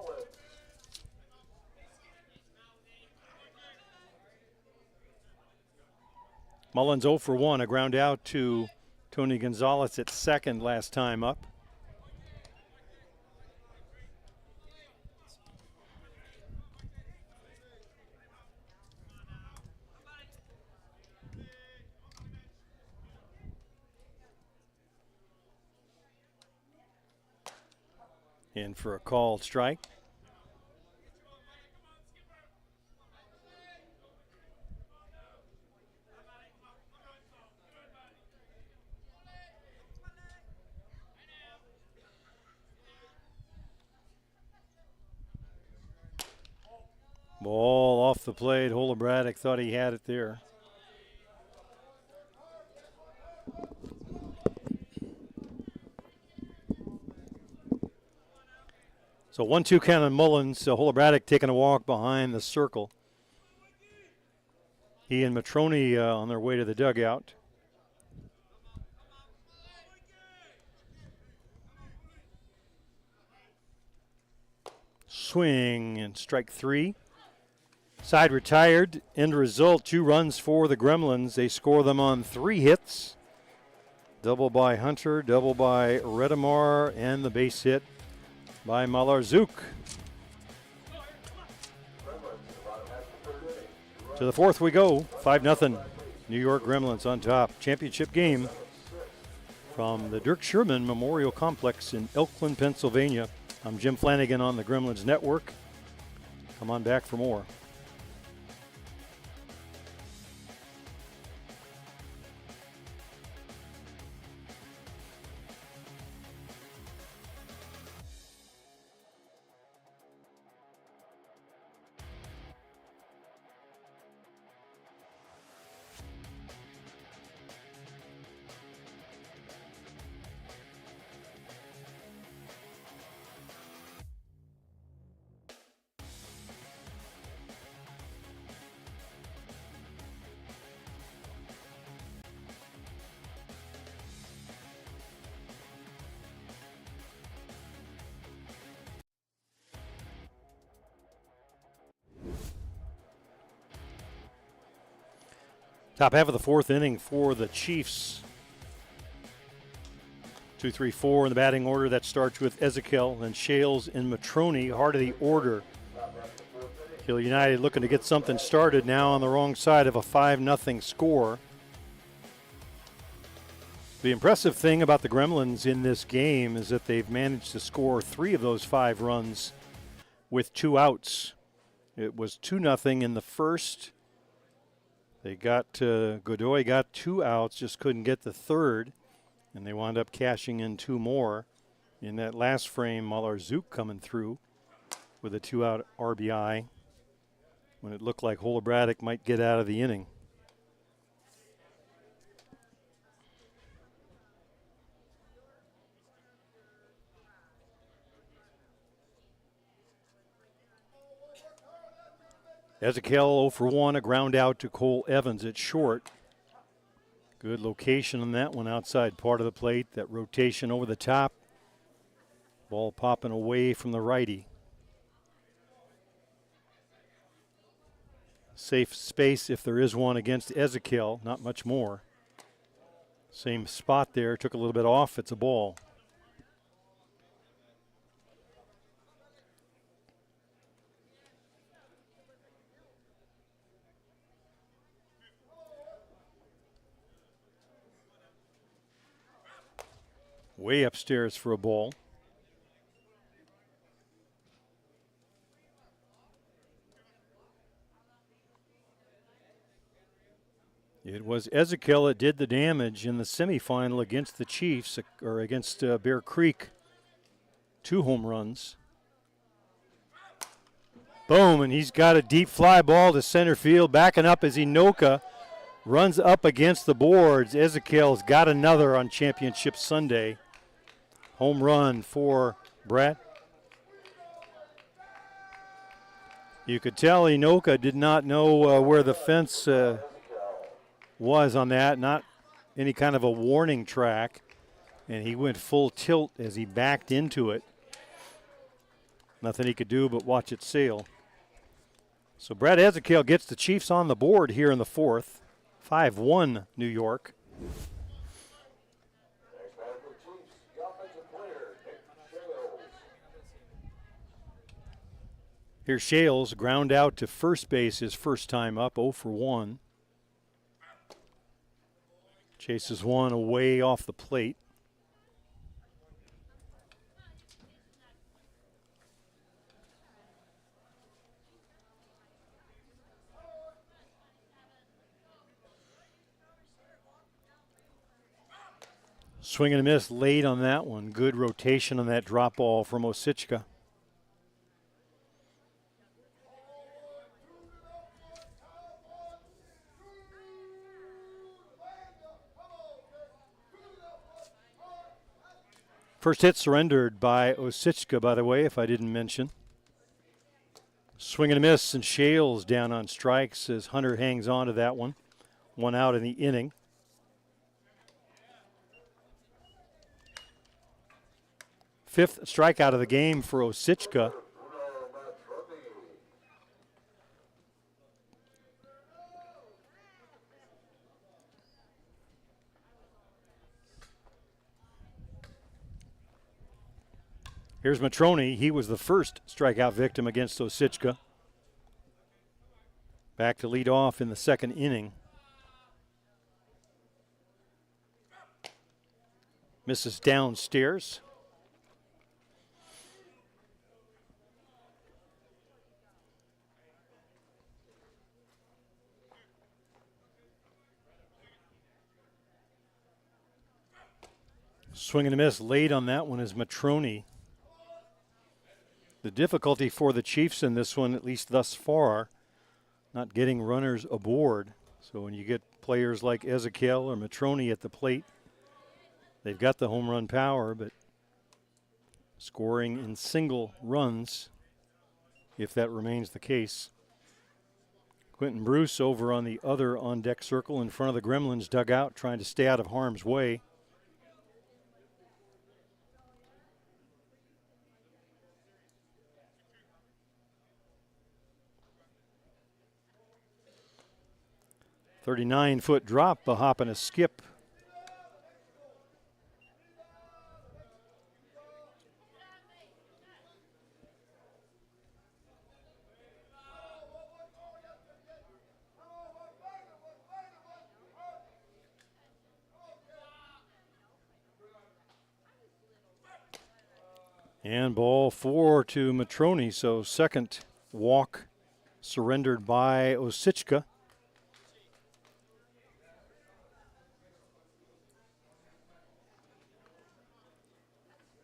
Mullins 0 for 1, a ground out to Tony Gonzalez at second last time up. In for a called strike. Ball off the plate. Holobradic thought he had it there. So 1-2 count on Mullins. Holobradic taking a walk behind the circle. He and Matroni on their way to the dugout. Swing and strike 3. Side retired. End result, 2 runs for the Gremlins. They score them on 3 hits. Double by Hunter, double by Redemar, and the base hit by Malarzouk. To the 4th we go, 5-0. New York Gremlins on top. Championship game from the Dirk Sherman Memorial Complex in Elkland, Pennsylvania. I'm Jim Flanagan on the Gremlins Network. Come on back for more. Top half of the 4th inning for the Chiefs. 2, 3, 4 in the batting order. That starts with Ezekiel, then Shales and Matroni, heart of the order. Hill United looking to get something started now on the wrong side of a 5-0 score. The impressive thing about the Gremlins in this game is that they've managed to score 3 of those 5 runs with 2 outs. It was 2-0 in the first. They got Godoy got 2 outs, just couldn't get the 3rd, and they wound up cashing in 2 more. In that last frame, Malarzouk coming through with a 2-out RBI when it looked like Holobradic might get out of the inning. Ezekiel 0 for 1, a ground out to Cole Evans at short. Good location on that one, outside part of the plate. That rotation over the top. Ball popping away from the righty. Safe space if there is one against Ezekiel, not much more. Same spot there, took a little bit off, it's a ball. Way upstairs for a ball. It was Ezekiel that did the damage in the semifinal against the Chiefs, or against Bear Creek. 2 home runs. Boom, and he's got a deep fly ball to center field. Backing up as Inoka runs up against the boards. Ezekiel's got another on Championship Sunday. Home run for Brett. You could tell Inoka did not know where the fence was on that, not any kind of a warning track, and he went full tilt as he backed into it. Nothing he could do but watch it sail. So Brett Ezekiel gets the Chiefs on the board here in the 4th. 5-1 New York. Here's Shales, ground out to first base his first time up, 0 for 1. Chases one away off the plate. Swing and a miss late on that one. Good rotation on that drop ball from Osichka. First hit surrendered by Osichka, by the way, if I didn't mention. Swing and a miss, and Shales down on strikes as Hunter hangs on to that one. One out in the inning. Fifth strikeout of the game for Osichka. Here's Matrone. He was the first strikeout victim against Osichka. Back to lead off in the second inning. Misses downstairs. Swing and a miss late on that one is Matrone. The difficulty for the Chiefs in this one, at least thus far, not getting runners aboard. So when you get players like Ezekiel or Matrone at the plate, they've got the home run power, but scoring in single runs, if that remains the case. Quentin Bruce over on the other on-deck circle in front of the Gremlins dugout, trying to stay out of harm's way. "39-foot drop, a hop and a skip." And ball 4 to Matrone, so second walk surrendered by Osichka.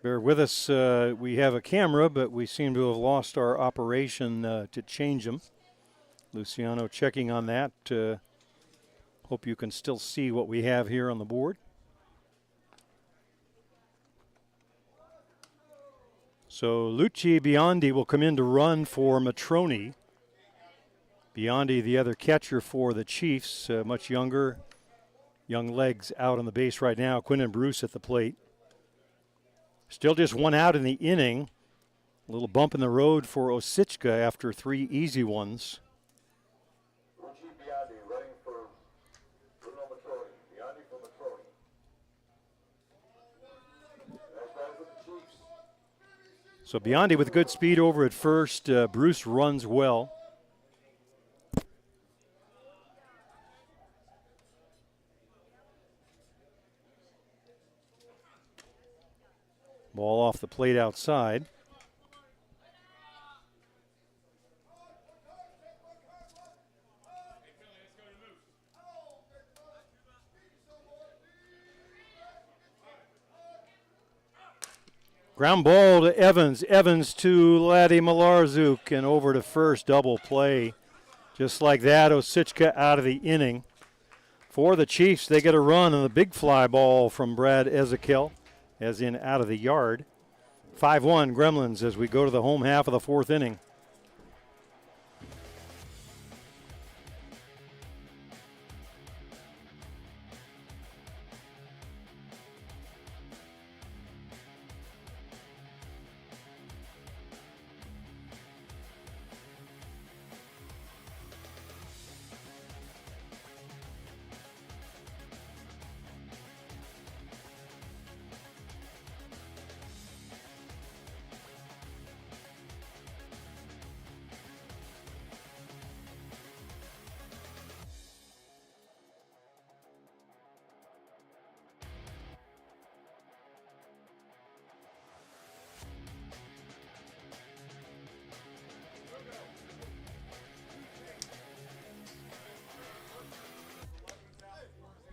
Bear with us, we have a camera, but we seem to have lost our operation to change them. Luciano checking on that. Hope you can still see what we have here on the board. So Luci Biondi will come in to run for Matrone. Biondi, the other catcher for the Chiefs, much younger. Young legs out on the base right now. Quentin Bruce at the plate. Still just one out in the inning. A little bump in the road for Osichka after 3 easy ones. Luci Biondi running for Bruno Matrone. Biondi for Matrone. Next batter for the Chiefs. So Biondi with good speed over at first. Bruce runs well. Ball off the plate outside. Ground ball to Evans. Evans to Laddie Malarzuk and over to first. Double play. Just like that, Osichka out of the inning. For the Chiefs, they get a run on the big fly ball from Brad Ezekiel, as in out of the yard. 5-1 Gremlins as we go to the home half of the fourth inning.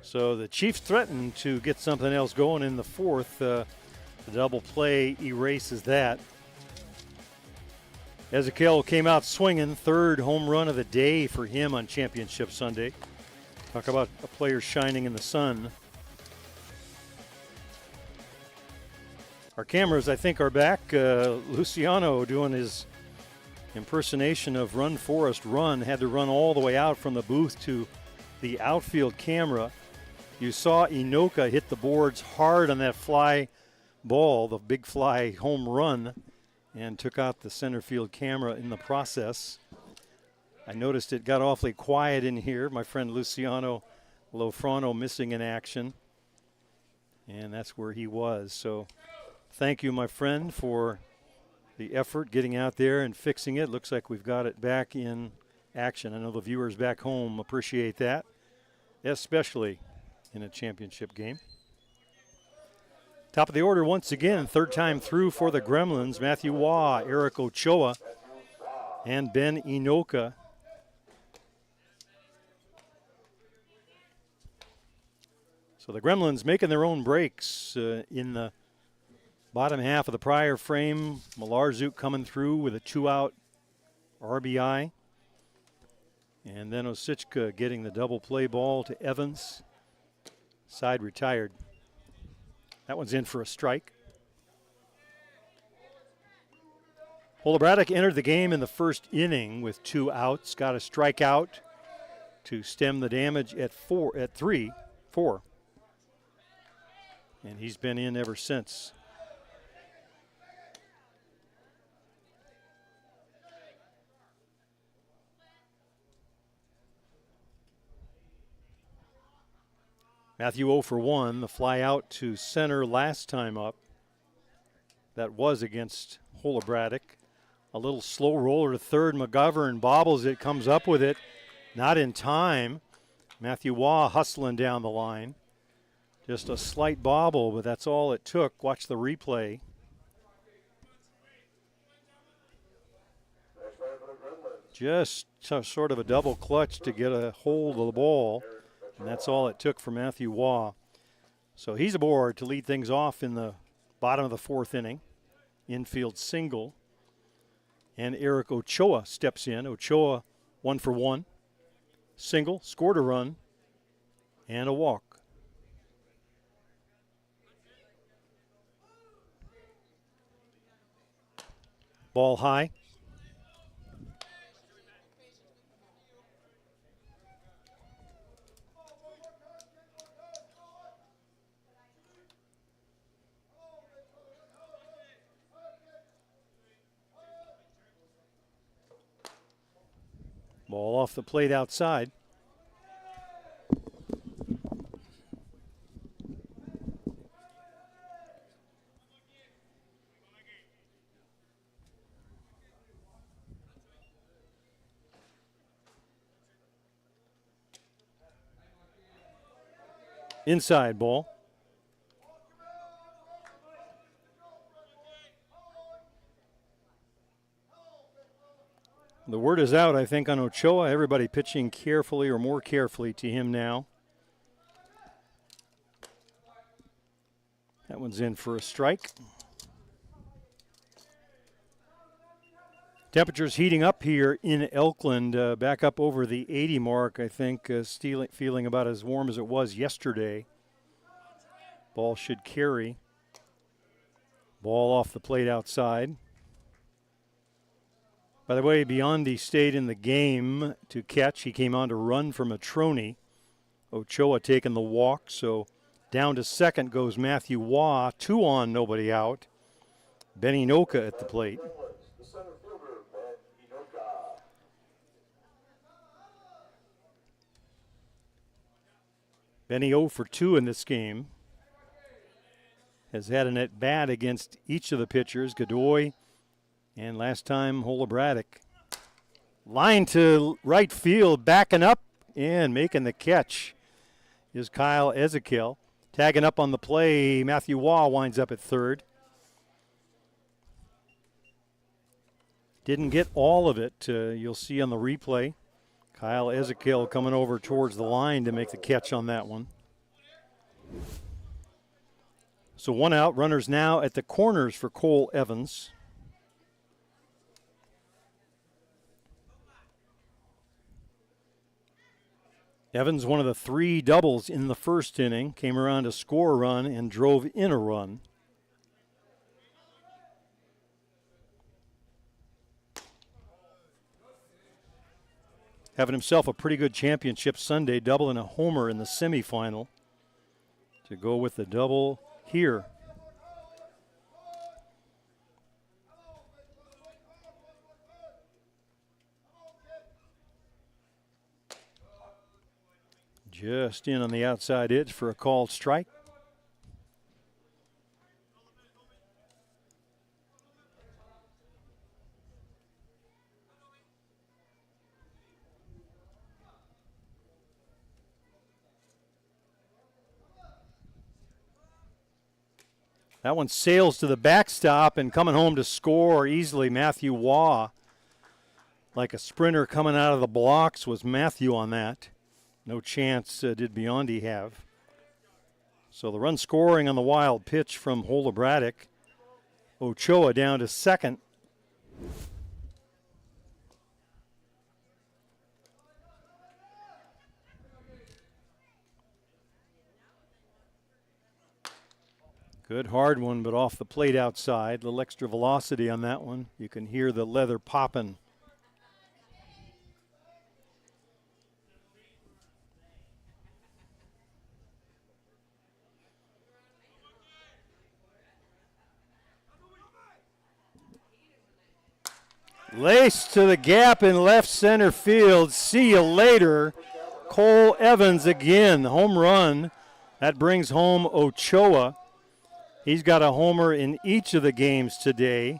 So the Chiefs threaten to get something else going in the fourth. The double play erases that. Ezekiel came out swinging, third home run of the day for him on Championship Sunday. Talk about a player shining in the sun. Our cameras, I think, are back. Luciano doing his impersonation of Run Forrest Run, had to run all the way out from the booth to the outfield camera. You saw Inoka hit the boards hard on that fly ball, the big fly home run, and took out the center field camera in the process. I noticed it got awfully quiet in here. My friend Luciano Lofrano missing in action, and that's where he was. So thank you, my friend, for the effort getting out there and fixing it. Looks like we've got it back in action. I know the viewers back home appreciate that, especially in a championship game. Top of the order once again, third time through for the Gremlins. Matthew Waugh, Eric Ochoa, and Ben Inoka. So the Gremlins making their own breaks in the bottom half of the prior frame. Malarzook coming through with a 2-out RBI. And then Osichka getting the double play ball to Evans. Side retired. That one's in for a strike. Holobratic entered the game in the first inning with 2 outs. Got a strikeout to stem the damage at 4. And he's been in ever since. Matthew 0 for 1, the fly out to center last time up. That was against Holobratic. A little slow roller to third. McGovern bobbles it, comes up with it. Not in time. Matthew Waugh hustling down the line. Just a slight bobble, but that's all it took. Watch the replay. Just sort of a double clutch to get a hold of the ball. And that's all it took for Matthew Waugh. So he's aboard to lead things off in the bottom of the 4th inning. Infield single. And Eric Ochoa steps in. Ochoa 1 for 1. Single, scored a run, and a walk. Ball high. Ball off the plate outside. Inside ball. The word is out, I think, on Ochoa. Everybody pitching carefully or more carefully to him now. That one's in for a strike. Temperatures heating up here in Elkland, back up over the 80 mark, I think, feeling about as warm as it was yesterday. Ball should carry. Ball off the plate outside. By the way, Biondi stayed in the game to catch. He came on to run for Matroni. Ochoa taking the walk, so down to second goes Matthew Waugh. 2 on, nobody out. Ben Inoka at the plate. Benny 0 for 2 in this game. Has had an at-bat against each of the pitchers, Godoy and last time Holobratic. Line to right field, backing up and making the catch is Kyle Ezekiel. Tagging up on the play, Matthew Waugh winds up at third. Didn't get all of it, you'll see on the replay. Kyle Ezekiel coming over towards the line to make the catch on that one. So 1 out, runners now at the corners for Cole Evans. Evans, one of the 3 doubles in the first inning, came around to score a run and drove in a run. having himself a pretty good championship Sunday, doubling a homer in the semifinal to go with the double here. Just in on the outside edge for a called strike. That one sails to the backstop, and coming home to score easily, Matthew Waugh. Like a sprinter coming out of the blocks was Matthew on that. No chance did Biondi have. So the run scoring on the wild pitch from Hola Braddock. Ochoa down to second. Good hard one, but off the plate outside. A little extra velocity on that one. You can hear the leather popping. Laced to the gap in left center field. See you later. Cole Evans again, home run. That brings home Ochoa. He's got a homer in each of the games today.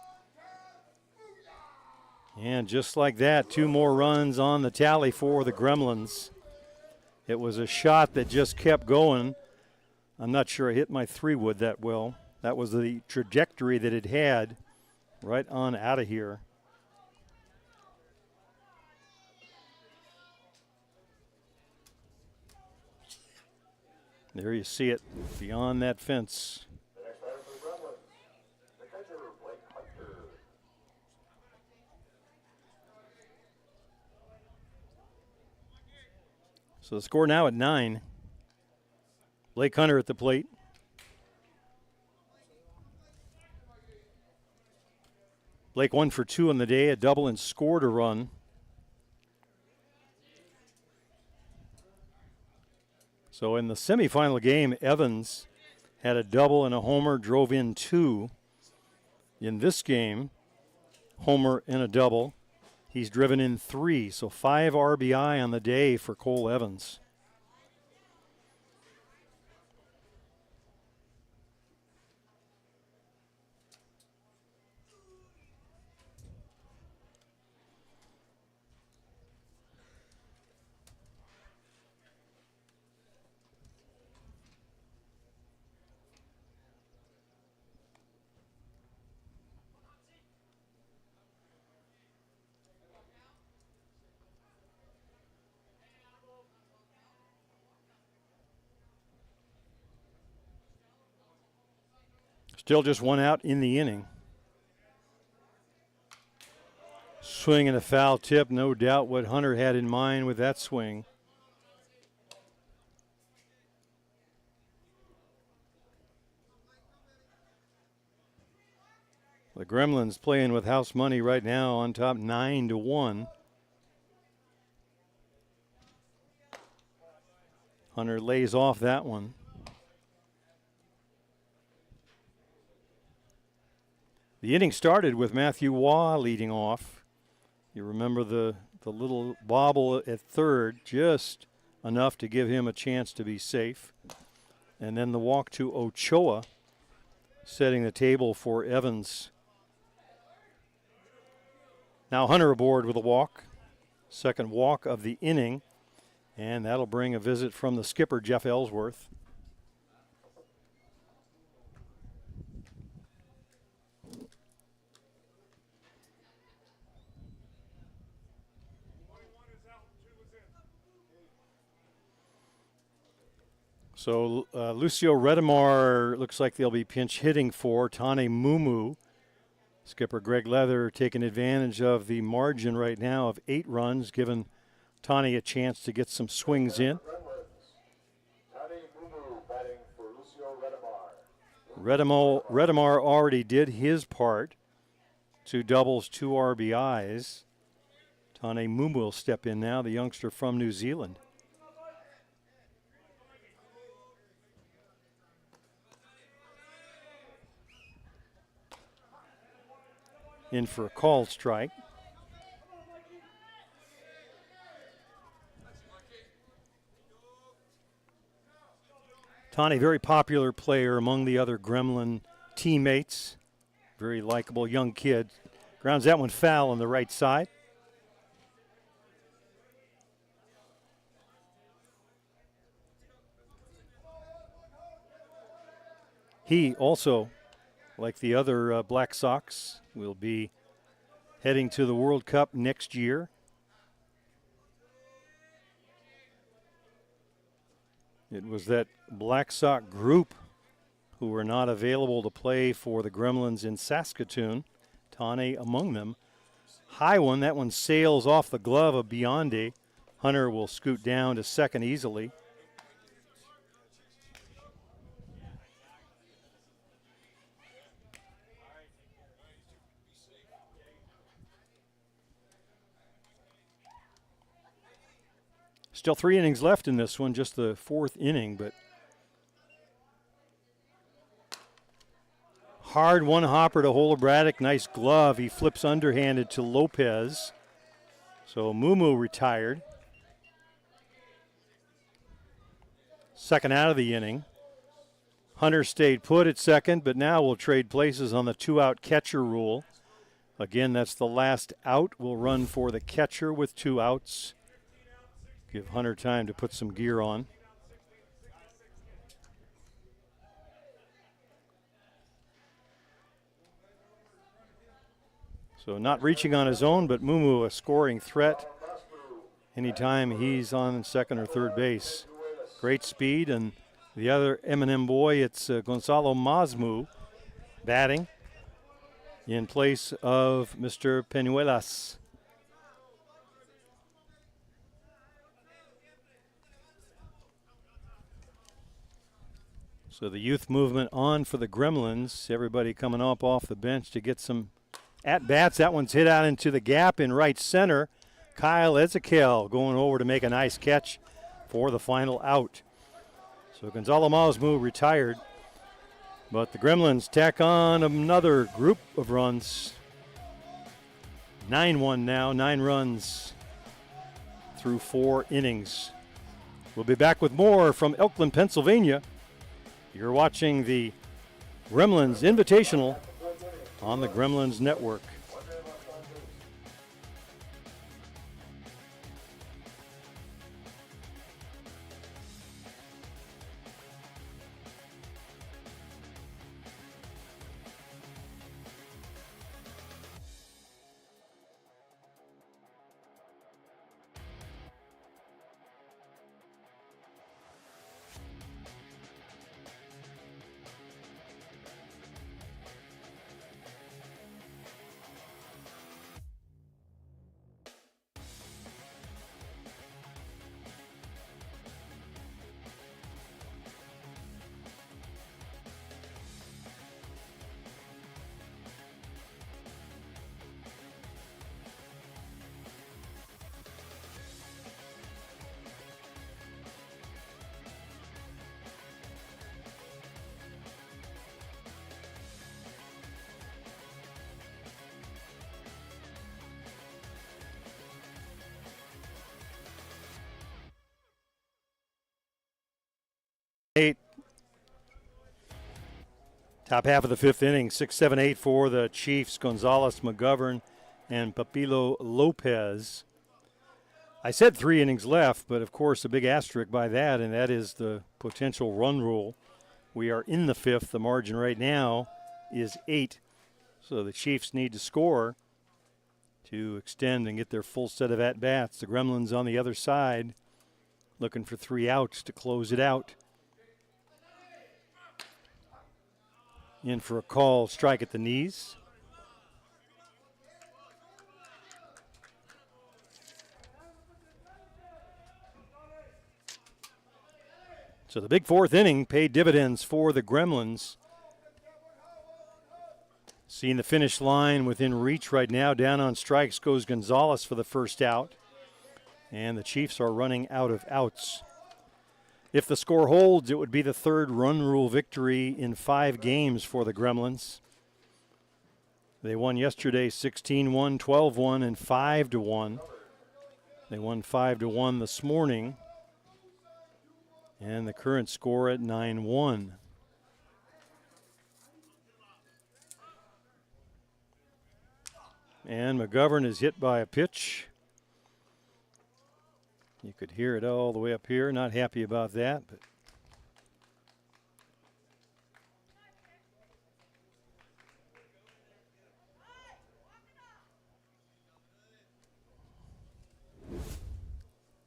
And just like that, 2 more runs on the tally for the Gremlins. It was a shot that just kept going. I'm not sure I hit my 3-wood that well. That was the trajectory that it had right on out of here. There you see it, beyond that fence. So the score now at 9. Blake Hunter at the plate. Blake 1 for 2 on the day, a double and scored a run. So in the semifinal game, Evans had a double and a homer, drove in 2. In this game, homer and a double. He's driven in 3, so 5 RBI on the day for Cole Evans. Still just 1 out in the inning. Swing and a foul tip, no doubt what Hunter had in mind with that swing. The Gremlins playing with house money right now on top 9-1. Hunter lays off that one. The inning started with Matthew Waugh leading off. You remember the little bobble at third, just enough to give him a chance to be safe. And then the walk to Ochoa, setting the table for Evans. Now Hunter aboard with a walk. Second walk of the inning. And that'll bring a visit from the skipper, Jeff Ellsworth. So Lucio Redemar looks like they'll be pinch hitting for Tane Mumu. Skipper Greg Leather taking advantage of the margin right now of 8 runs, giving Tane a chance to get some swings in. Redemar already did his part. 2 doubles, 2 RBIs. Tane Mumu will step in now, the youngster from New Zealand. In for a call strike. Tane, very popular player among the other Gremlin teammates. Very likable young kid. Grounds that one foul on the right side. He also, like the other Black Sox, will be heading to the World Cup next year. It was that Black Sox group who were not available to play for the Gremlins in Saskatoon. Tane among them. High one, that one sails off the glove of Biondi. Hunter will scoot down to second easily. Still 3 innings left in this one, just the 4th inning, but hard one hopper to Holobratic. Nice glove. He flips underhanded to Lopez. So Mumu retired. Second out of the inning. Hunter stayed put at second, but now we'll trade places on the 2-out catcher rule. Again, that's the last out. We'll run for the catcher with 2 outs. Give Hunter time to put some gear on. So not reaching on his own, but Mumu a scoring threat anytime he's on second or third base. Great speed, and the other M&M boy, it's Gonzalo Masmu batting in place of Mr. Peñuelas. So the youth movement on for the Gremlins. Everybody coming up off the bench to get some at-bats. That one's hit out into the gap in right center. Kyle Ezekiel going over to make a nice catch for the final out. So Gonzalo Masmu retired. But the Gremlins tack on another group of runs. 9-1 now, 9 runs through 4 innings. We'll be back with more from Elkland, Pennsylvania. You're watching the Gremlins Invitational on the Gremlins Network. Top half of the 5th inning, 6-7-8 for the Chiefs. Gonzalez, McGovern, and Papilo Lopez. I said 3 innings left, but of course a big asterisk by that, and that is the potential run rule. We are in the 5th. The margin right now is 8. So the Chiefs need to score to extend and get their full set of at-bats. The Gremlins on the other side looking for 3 outs to close it out. In for a call, strike at the knees. So the big 4th inning paid dividends for the Gremlins. Seeing the finish line within reach right now. Down on strikes goes Gonzalez for the first out. And the Chiefs are running out of outs. If the score holds, it would be the third run rule victory in 5 games for the Gremlins. They won yesterday 16-1, 12-1, and 5-1. They won 5-1 this morning. And the current score at 9-1. And McGovern is hit by a pitch. You could hear it all the way up here. Not happy about that, but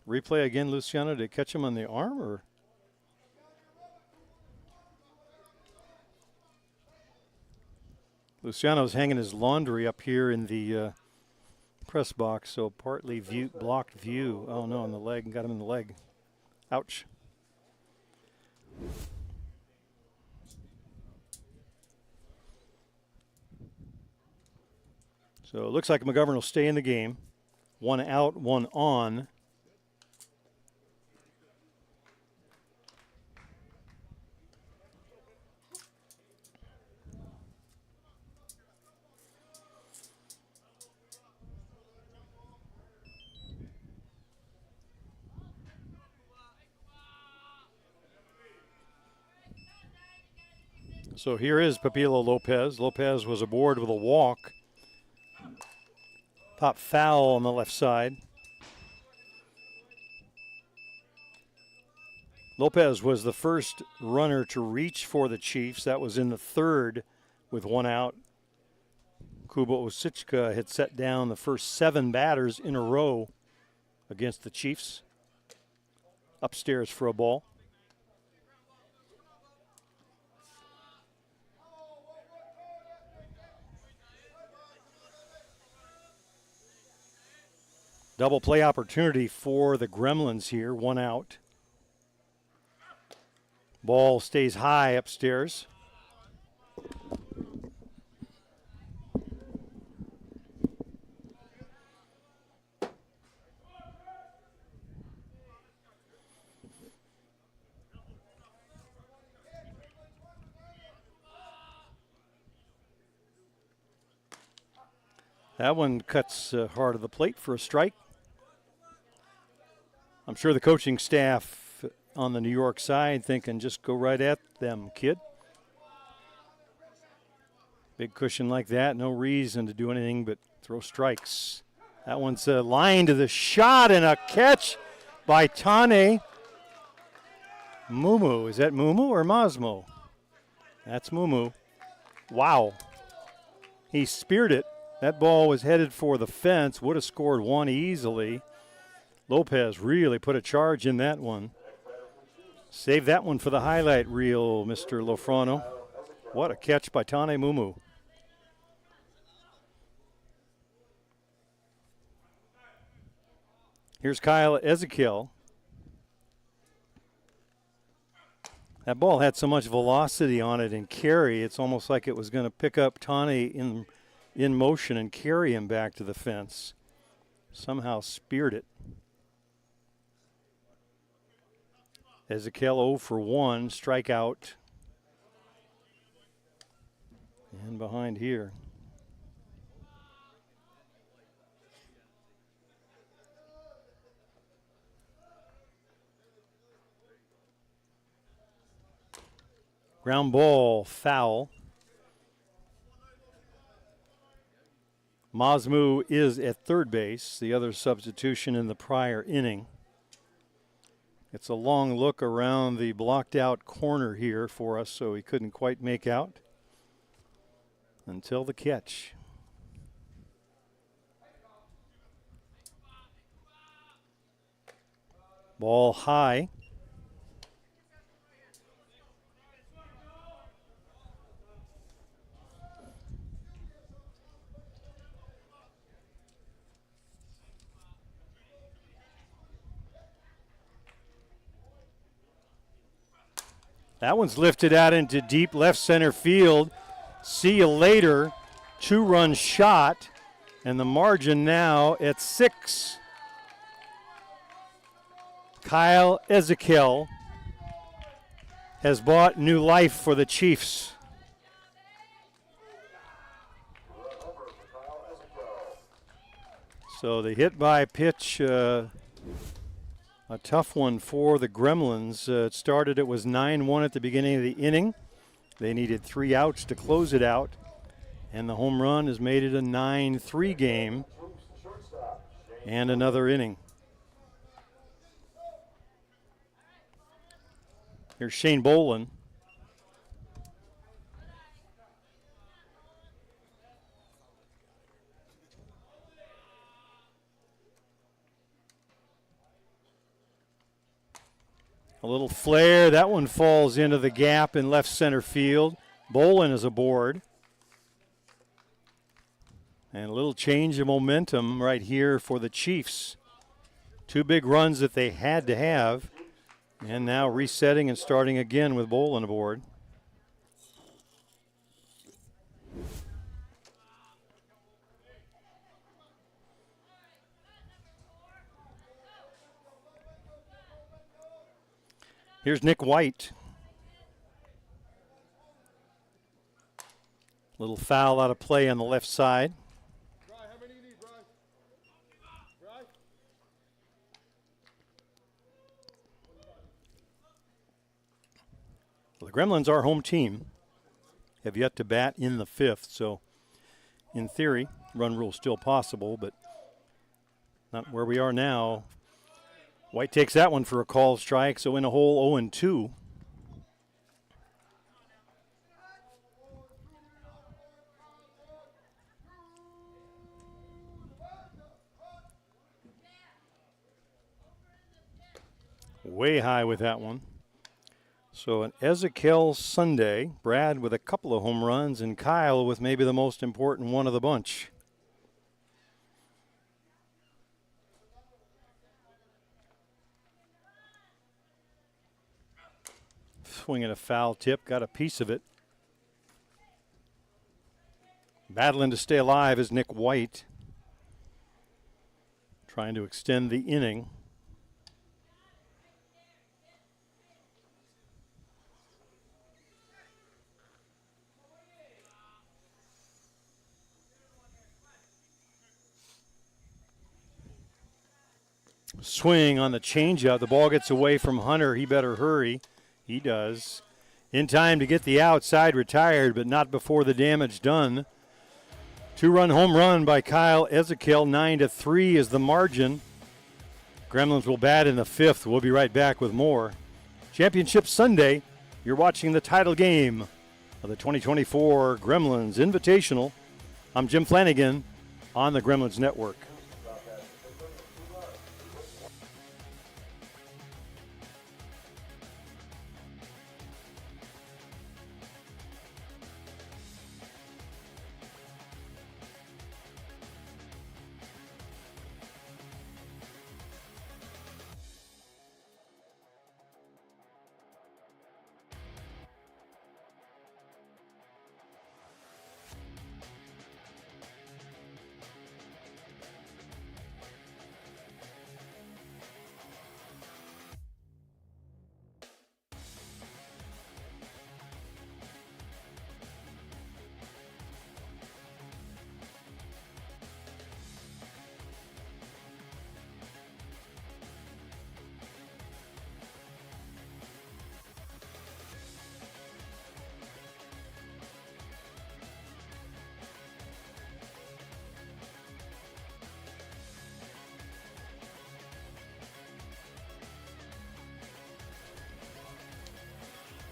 replay again, Luciano. Did it catch him on the arm or? Luciano's hanging his laundry up here in the press box, so partly blocked view. Oh no, in the leg, got him in the leg. Ouch. So it looks like McGovern will stay in the game. 1 out, 1 on. So here is Papilo Lopez. Lopez was aboard with a walk. Pop foul on the left side. Lopez was the first runner to reach for the Chiefs. That was in the third with 1 out. Kuba Osichka had set down the first 7 batters in a row against the Chiefs. Upstairs for a ball. Double play opportunity for the Gremlins here, 1 out. Ball stays high upstairs. That one cuts hard of the plate for a strike. I'm sure the coaching staff on the New York side thinking just go right at them, kid. Big cushion like that, no reason to do anything but throw strikes. That one's a line to the shot and a catch by Tane Mumu. Is that Mumu or Masmo? That's Mumu. Wow. He speared it. That ball was headed for the fence, would have scored 1 easily. Lopez really put a charge in that one. Save that one for the highlight reel, Mr. Lofrano. What a catch by Tane Mumu. Here's Kyle Ezekiel. That ball had so much velocity on it and carry, it's almost like it was going to pick up Tane in motion and carry him back to the fence. Somehow speared it. Ezekiel 0 for 1, strikeout. And behind here. Ground ball, foul. Masmu is at third base, the other substitution in the prior inning. It's a long look around the blocked out corner here for us, so he couldn't quite make out until the catch. Ball high. That one's lifted out into deep left center field. See you later. 2-run shot, and the margin now at 6. Kyle Ezekiel has brought new life for the Chiefs. So the hit by pitch, a tough one for the Gremlins. It was 9-1 at the beginning of the inning. They needed 3 outs to close it out, and the home run has made it a 9-3 game and another inning. Here's Shane Bolin. A little flare. That one falls into the gap in left center field. Bolin is aboard. And a little change of momentum right here for the Chiefs. 2 big runs that they had to have. And now resetting and starting again with Bolin aboard. Here's Nick White. Little foul out of play on the left side. Well, the Gremlins are home team. Have yet to bat in the 5th, so in theory, run rule still possible, but not where we are now. White takes that one for a called strike, so in a hole 0-2. Way high with that one. So an Ezekiel Sunday, Brad with a couple of home runs, and Kyle with maybe the most important one of the bunch. Swinging a foul tip, got a piece of it. Battling to stay alive is Nick White. Trying to extend the inning. Swing on the changeup. The ball gets away from Hunter. He better hurry. He does. In time to get the outside retired, but not before the damage done. 2-run home run by Kyle Ezekiel. 9-3 is the margin. Gremlins will bat in the 5th. We'll be right back with more. Championship Sunday. You're watching the title game of the 2024 Gremlins Invitational. I'm Jim Flanagan on the Gremlins Network.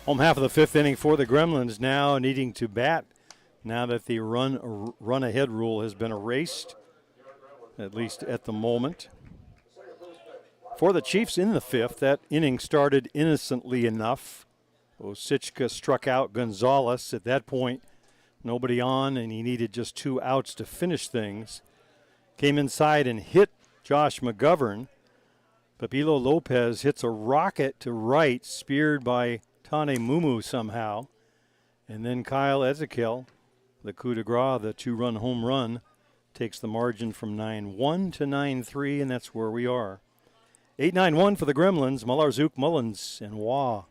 Home half of the 5th inning for the Gremlins, now needing to bat now that the run ahead rule has been erased, at least at the moment. For the Chiefs in the 5th, that inning started innocently enough. Osichka struck out Gonzalez. At that point, nobody on, and he needed just 2 outs to finish things. Came inside and hit Josh McGovern. Pepilo Lopez hits a rocket to right, speared by Tane Mumu somehow. And then Kyle Ezekiel The coup de grace, the 2-run home run, takes the margin from 9-1 to 9-3, and that's where we are. 8-9-1 for the Gremlins. Malarzook, Mullins, and Waugh.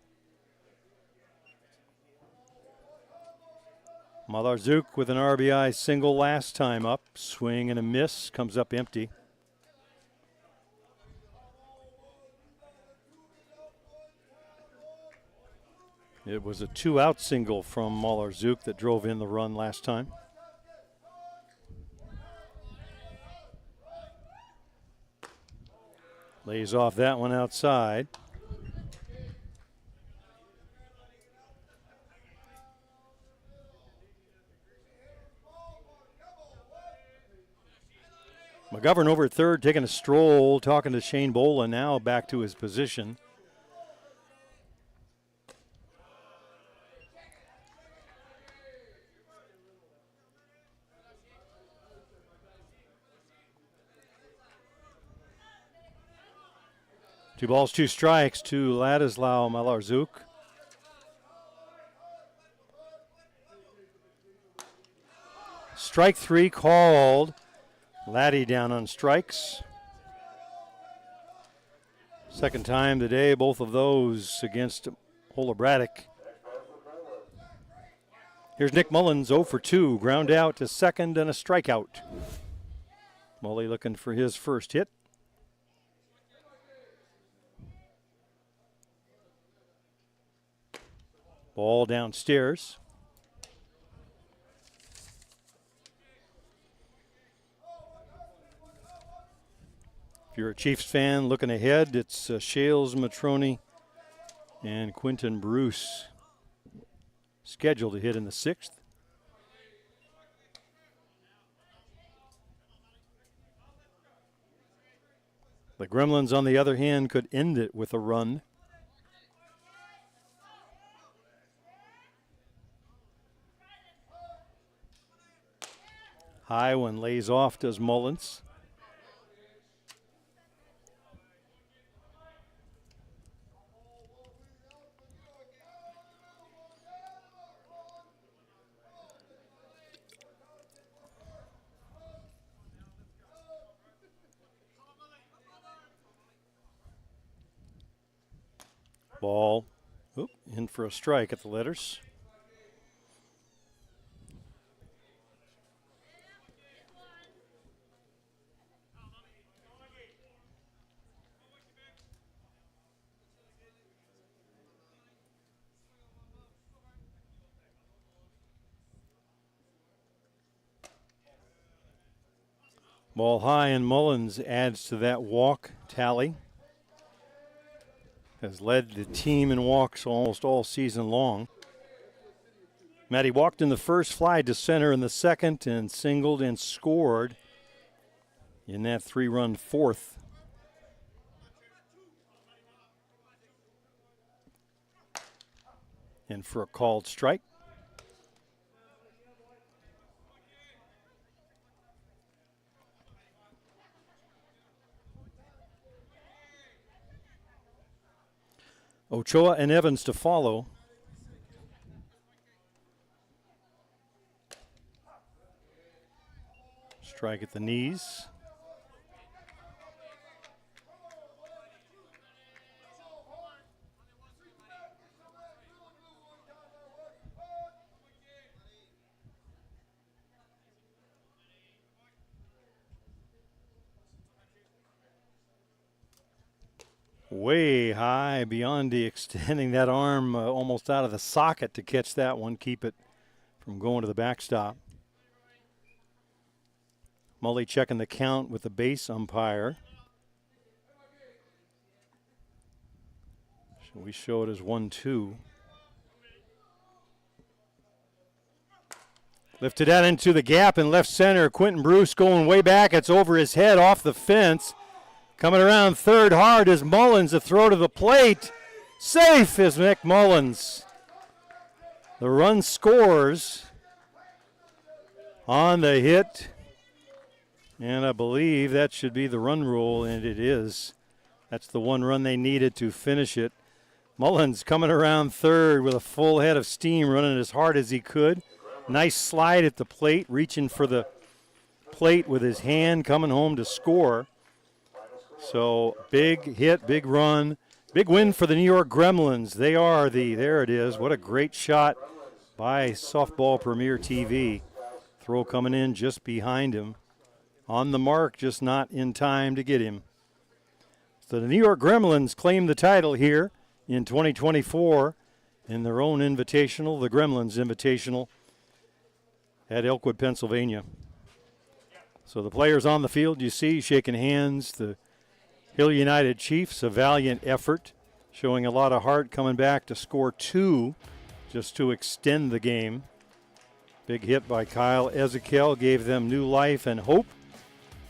Malarzook with an RBI single last time up. Swing and a miss. Comes up empty. It was a 2-out single from Malarzook that drove in the run last time. Lays off that one outside. McGovern over at third, taking a stroll, talking to Shane Bola, now back to his position. Two balls, two strikes to Ladislao Malarzook. Strike three called. Laddie down on strikes. Second time today, both of those against Holobraddock. Here's Nick Mullins, 0 for 2. Ground out to second and a strikeout. Mully looking for his first hit. Ball downstairs. If you're a Chiefs fan looking ahead, it's Shales, Matroni, and Quentin Bruce scheduled to hit in the 6th. The Gremlins, on the other hand, could end it with a run. High one lays off, does Mullins. Ball, in for a strike at the letters. Ball high, and Mullins adds to that walk tally. Has led the team in walks almost all season long. Matty walked in the first, fly to center in the second, and singled and scored in that 3-run fourth. And for a called strike. Ochoa and Evans to follow. Strike at the knees. Way high, beyond the extending that arm almost out of the socket to catch that one, keep it from going to the backstop. Mully checking the count with the base umpire. So we show it as 1-2. Lifted out into the gap in left center. Quentin Bruce going way back. It's over his head off the fence. Coming around third hard is Mullins, a throw to the plate. Safe is Nick Mullins. The run scores on the hit. And I believe that should be the run rule, and it is. That's the one run they needed to finish it. Mullins coming around third with a full head of steam, running as hard as he could. Nice slide at the plate, reaching for the plate with his hand, coming home to score. So big hit, big run, big win for the New York Gremlins. They are there it is. What a great shot by Softball Premier TV. Throw coming in just behind him. On the mark, just not in time to get him. So the New York Gremlins claim the title here in 2024 in their own invitational, the Gremlins Invitational at Elkland, Pennsylvania. So the players on the field, you see, shaking hands. The Hill United Chiefs, a valiant effort, showing a lot of heart, coming back to score 2 just to extend the game. Big hit by Kyle Ezekiel gave them new life and hope,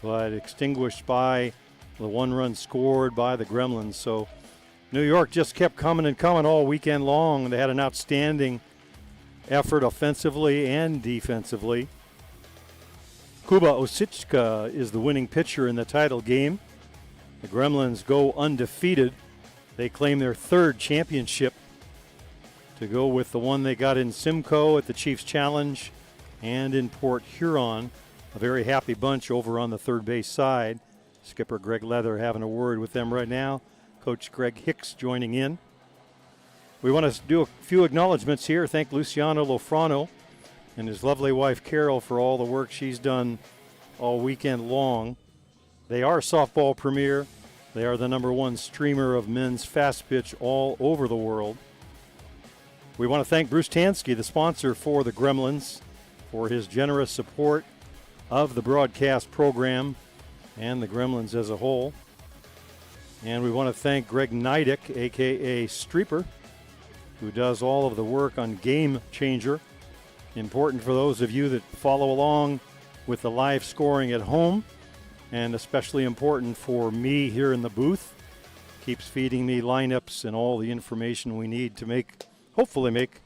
but extinguished by the 1 run scored by the Gremlins. So New York just kept coming and coming all weekend long. They had an outstanding effort offensively and defensively. Kuba Osichka is the winning pitcher in the title game. The Gremlins go undefeated. They claim their 3rd championship to go with the one they got in Simcoe at the Chiefs Challenge and in Port Huron. A very happy bunch over on the third base side. Skipper Greg Leather having a word with them right now. Coach Greg Hicks joining in. We want to do a few acknowledgments here. Thank Luciano Lofrano and his lovely wife Carol for all the work she's done all weekend long. They are Softball Premier. They are the #1 streamer of men's Fastpitch all over the world. We want to thank Bruce Tansky, the sponsor for the Gremlins, for his generous support of the broadcast program and the Gremlins as a whole. And we want to thank Greg Neidick, a.k.a. Streeper, who does all of the work on Game Changer. Important for those of you that follow along with the live scoring at home, and especially important for me here in the booth. Keeps feeding me lineups and all the information we need to hopefully make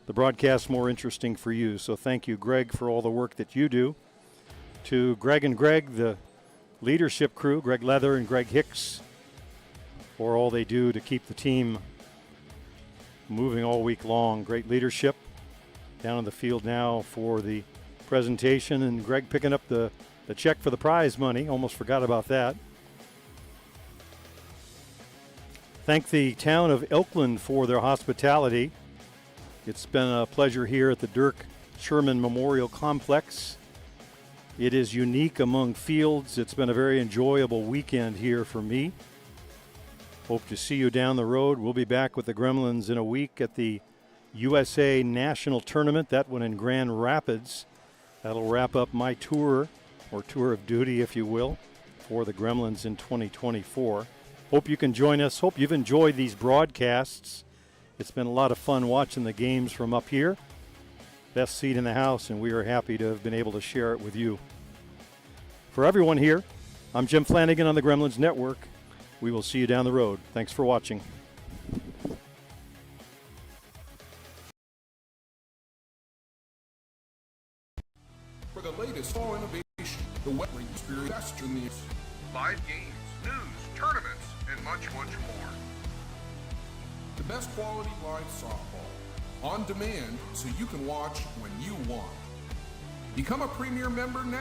the broadcast more interesting for you. So thank you, Greg, for all the work that you do. To Greg and Greg, the leadership crew, Greg Leather and Greg Hicks, for all they do to keep the team moving all week long. Great leadership. Down in the field now for the presentation, and Greg picking up the check for the prize money. Almost forgot about that. Thank the town of Elkland for their hospitality. It's been a pleasure here at the Dirk Sherman Memorial Complex. It is unique among fields. It's been a very enjoyable weekend here for me. Hope to see you down the road. We'll be back with the Gremlins in a week at the USA National Tournament, that one in Grand Rapids. That'll wrap up my tour, or tour of duty, if you will, for the Gremlins in 2024. Hope you can join us. Hope you've enjoyed these broadcasts. It's been a lot of fun watching the games from up here. Best seat in the house, and we are happy to have been able to share it with you. For everyone here, I'm Jim Flanagan on the Gremlins Network. We will see you down the road. Thanks for watching. For the latest fall innovation, the web experience best in the live games, news, tournaments, and much, much more. the best quality live softball on demand so you can watch when you want. Become a Premier member now.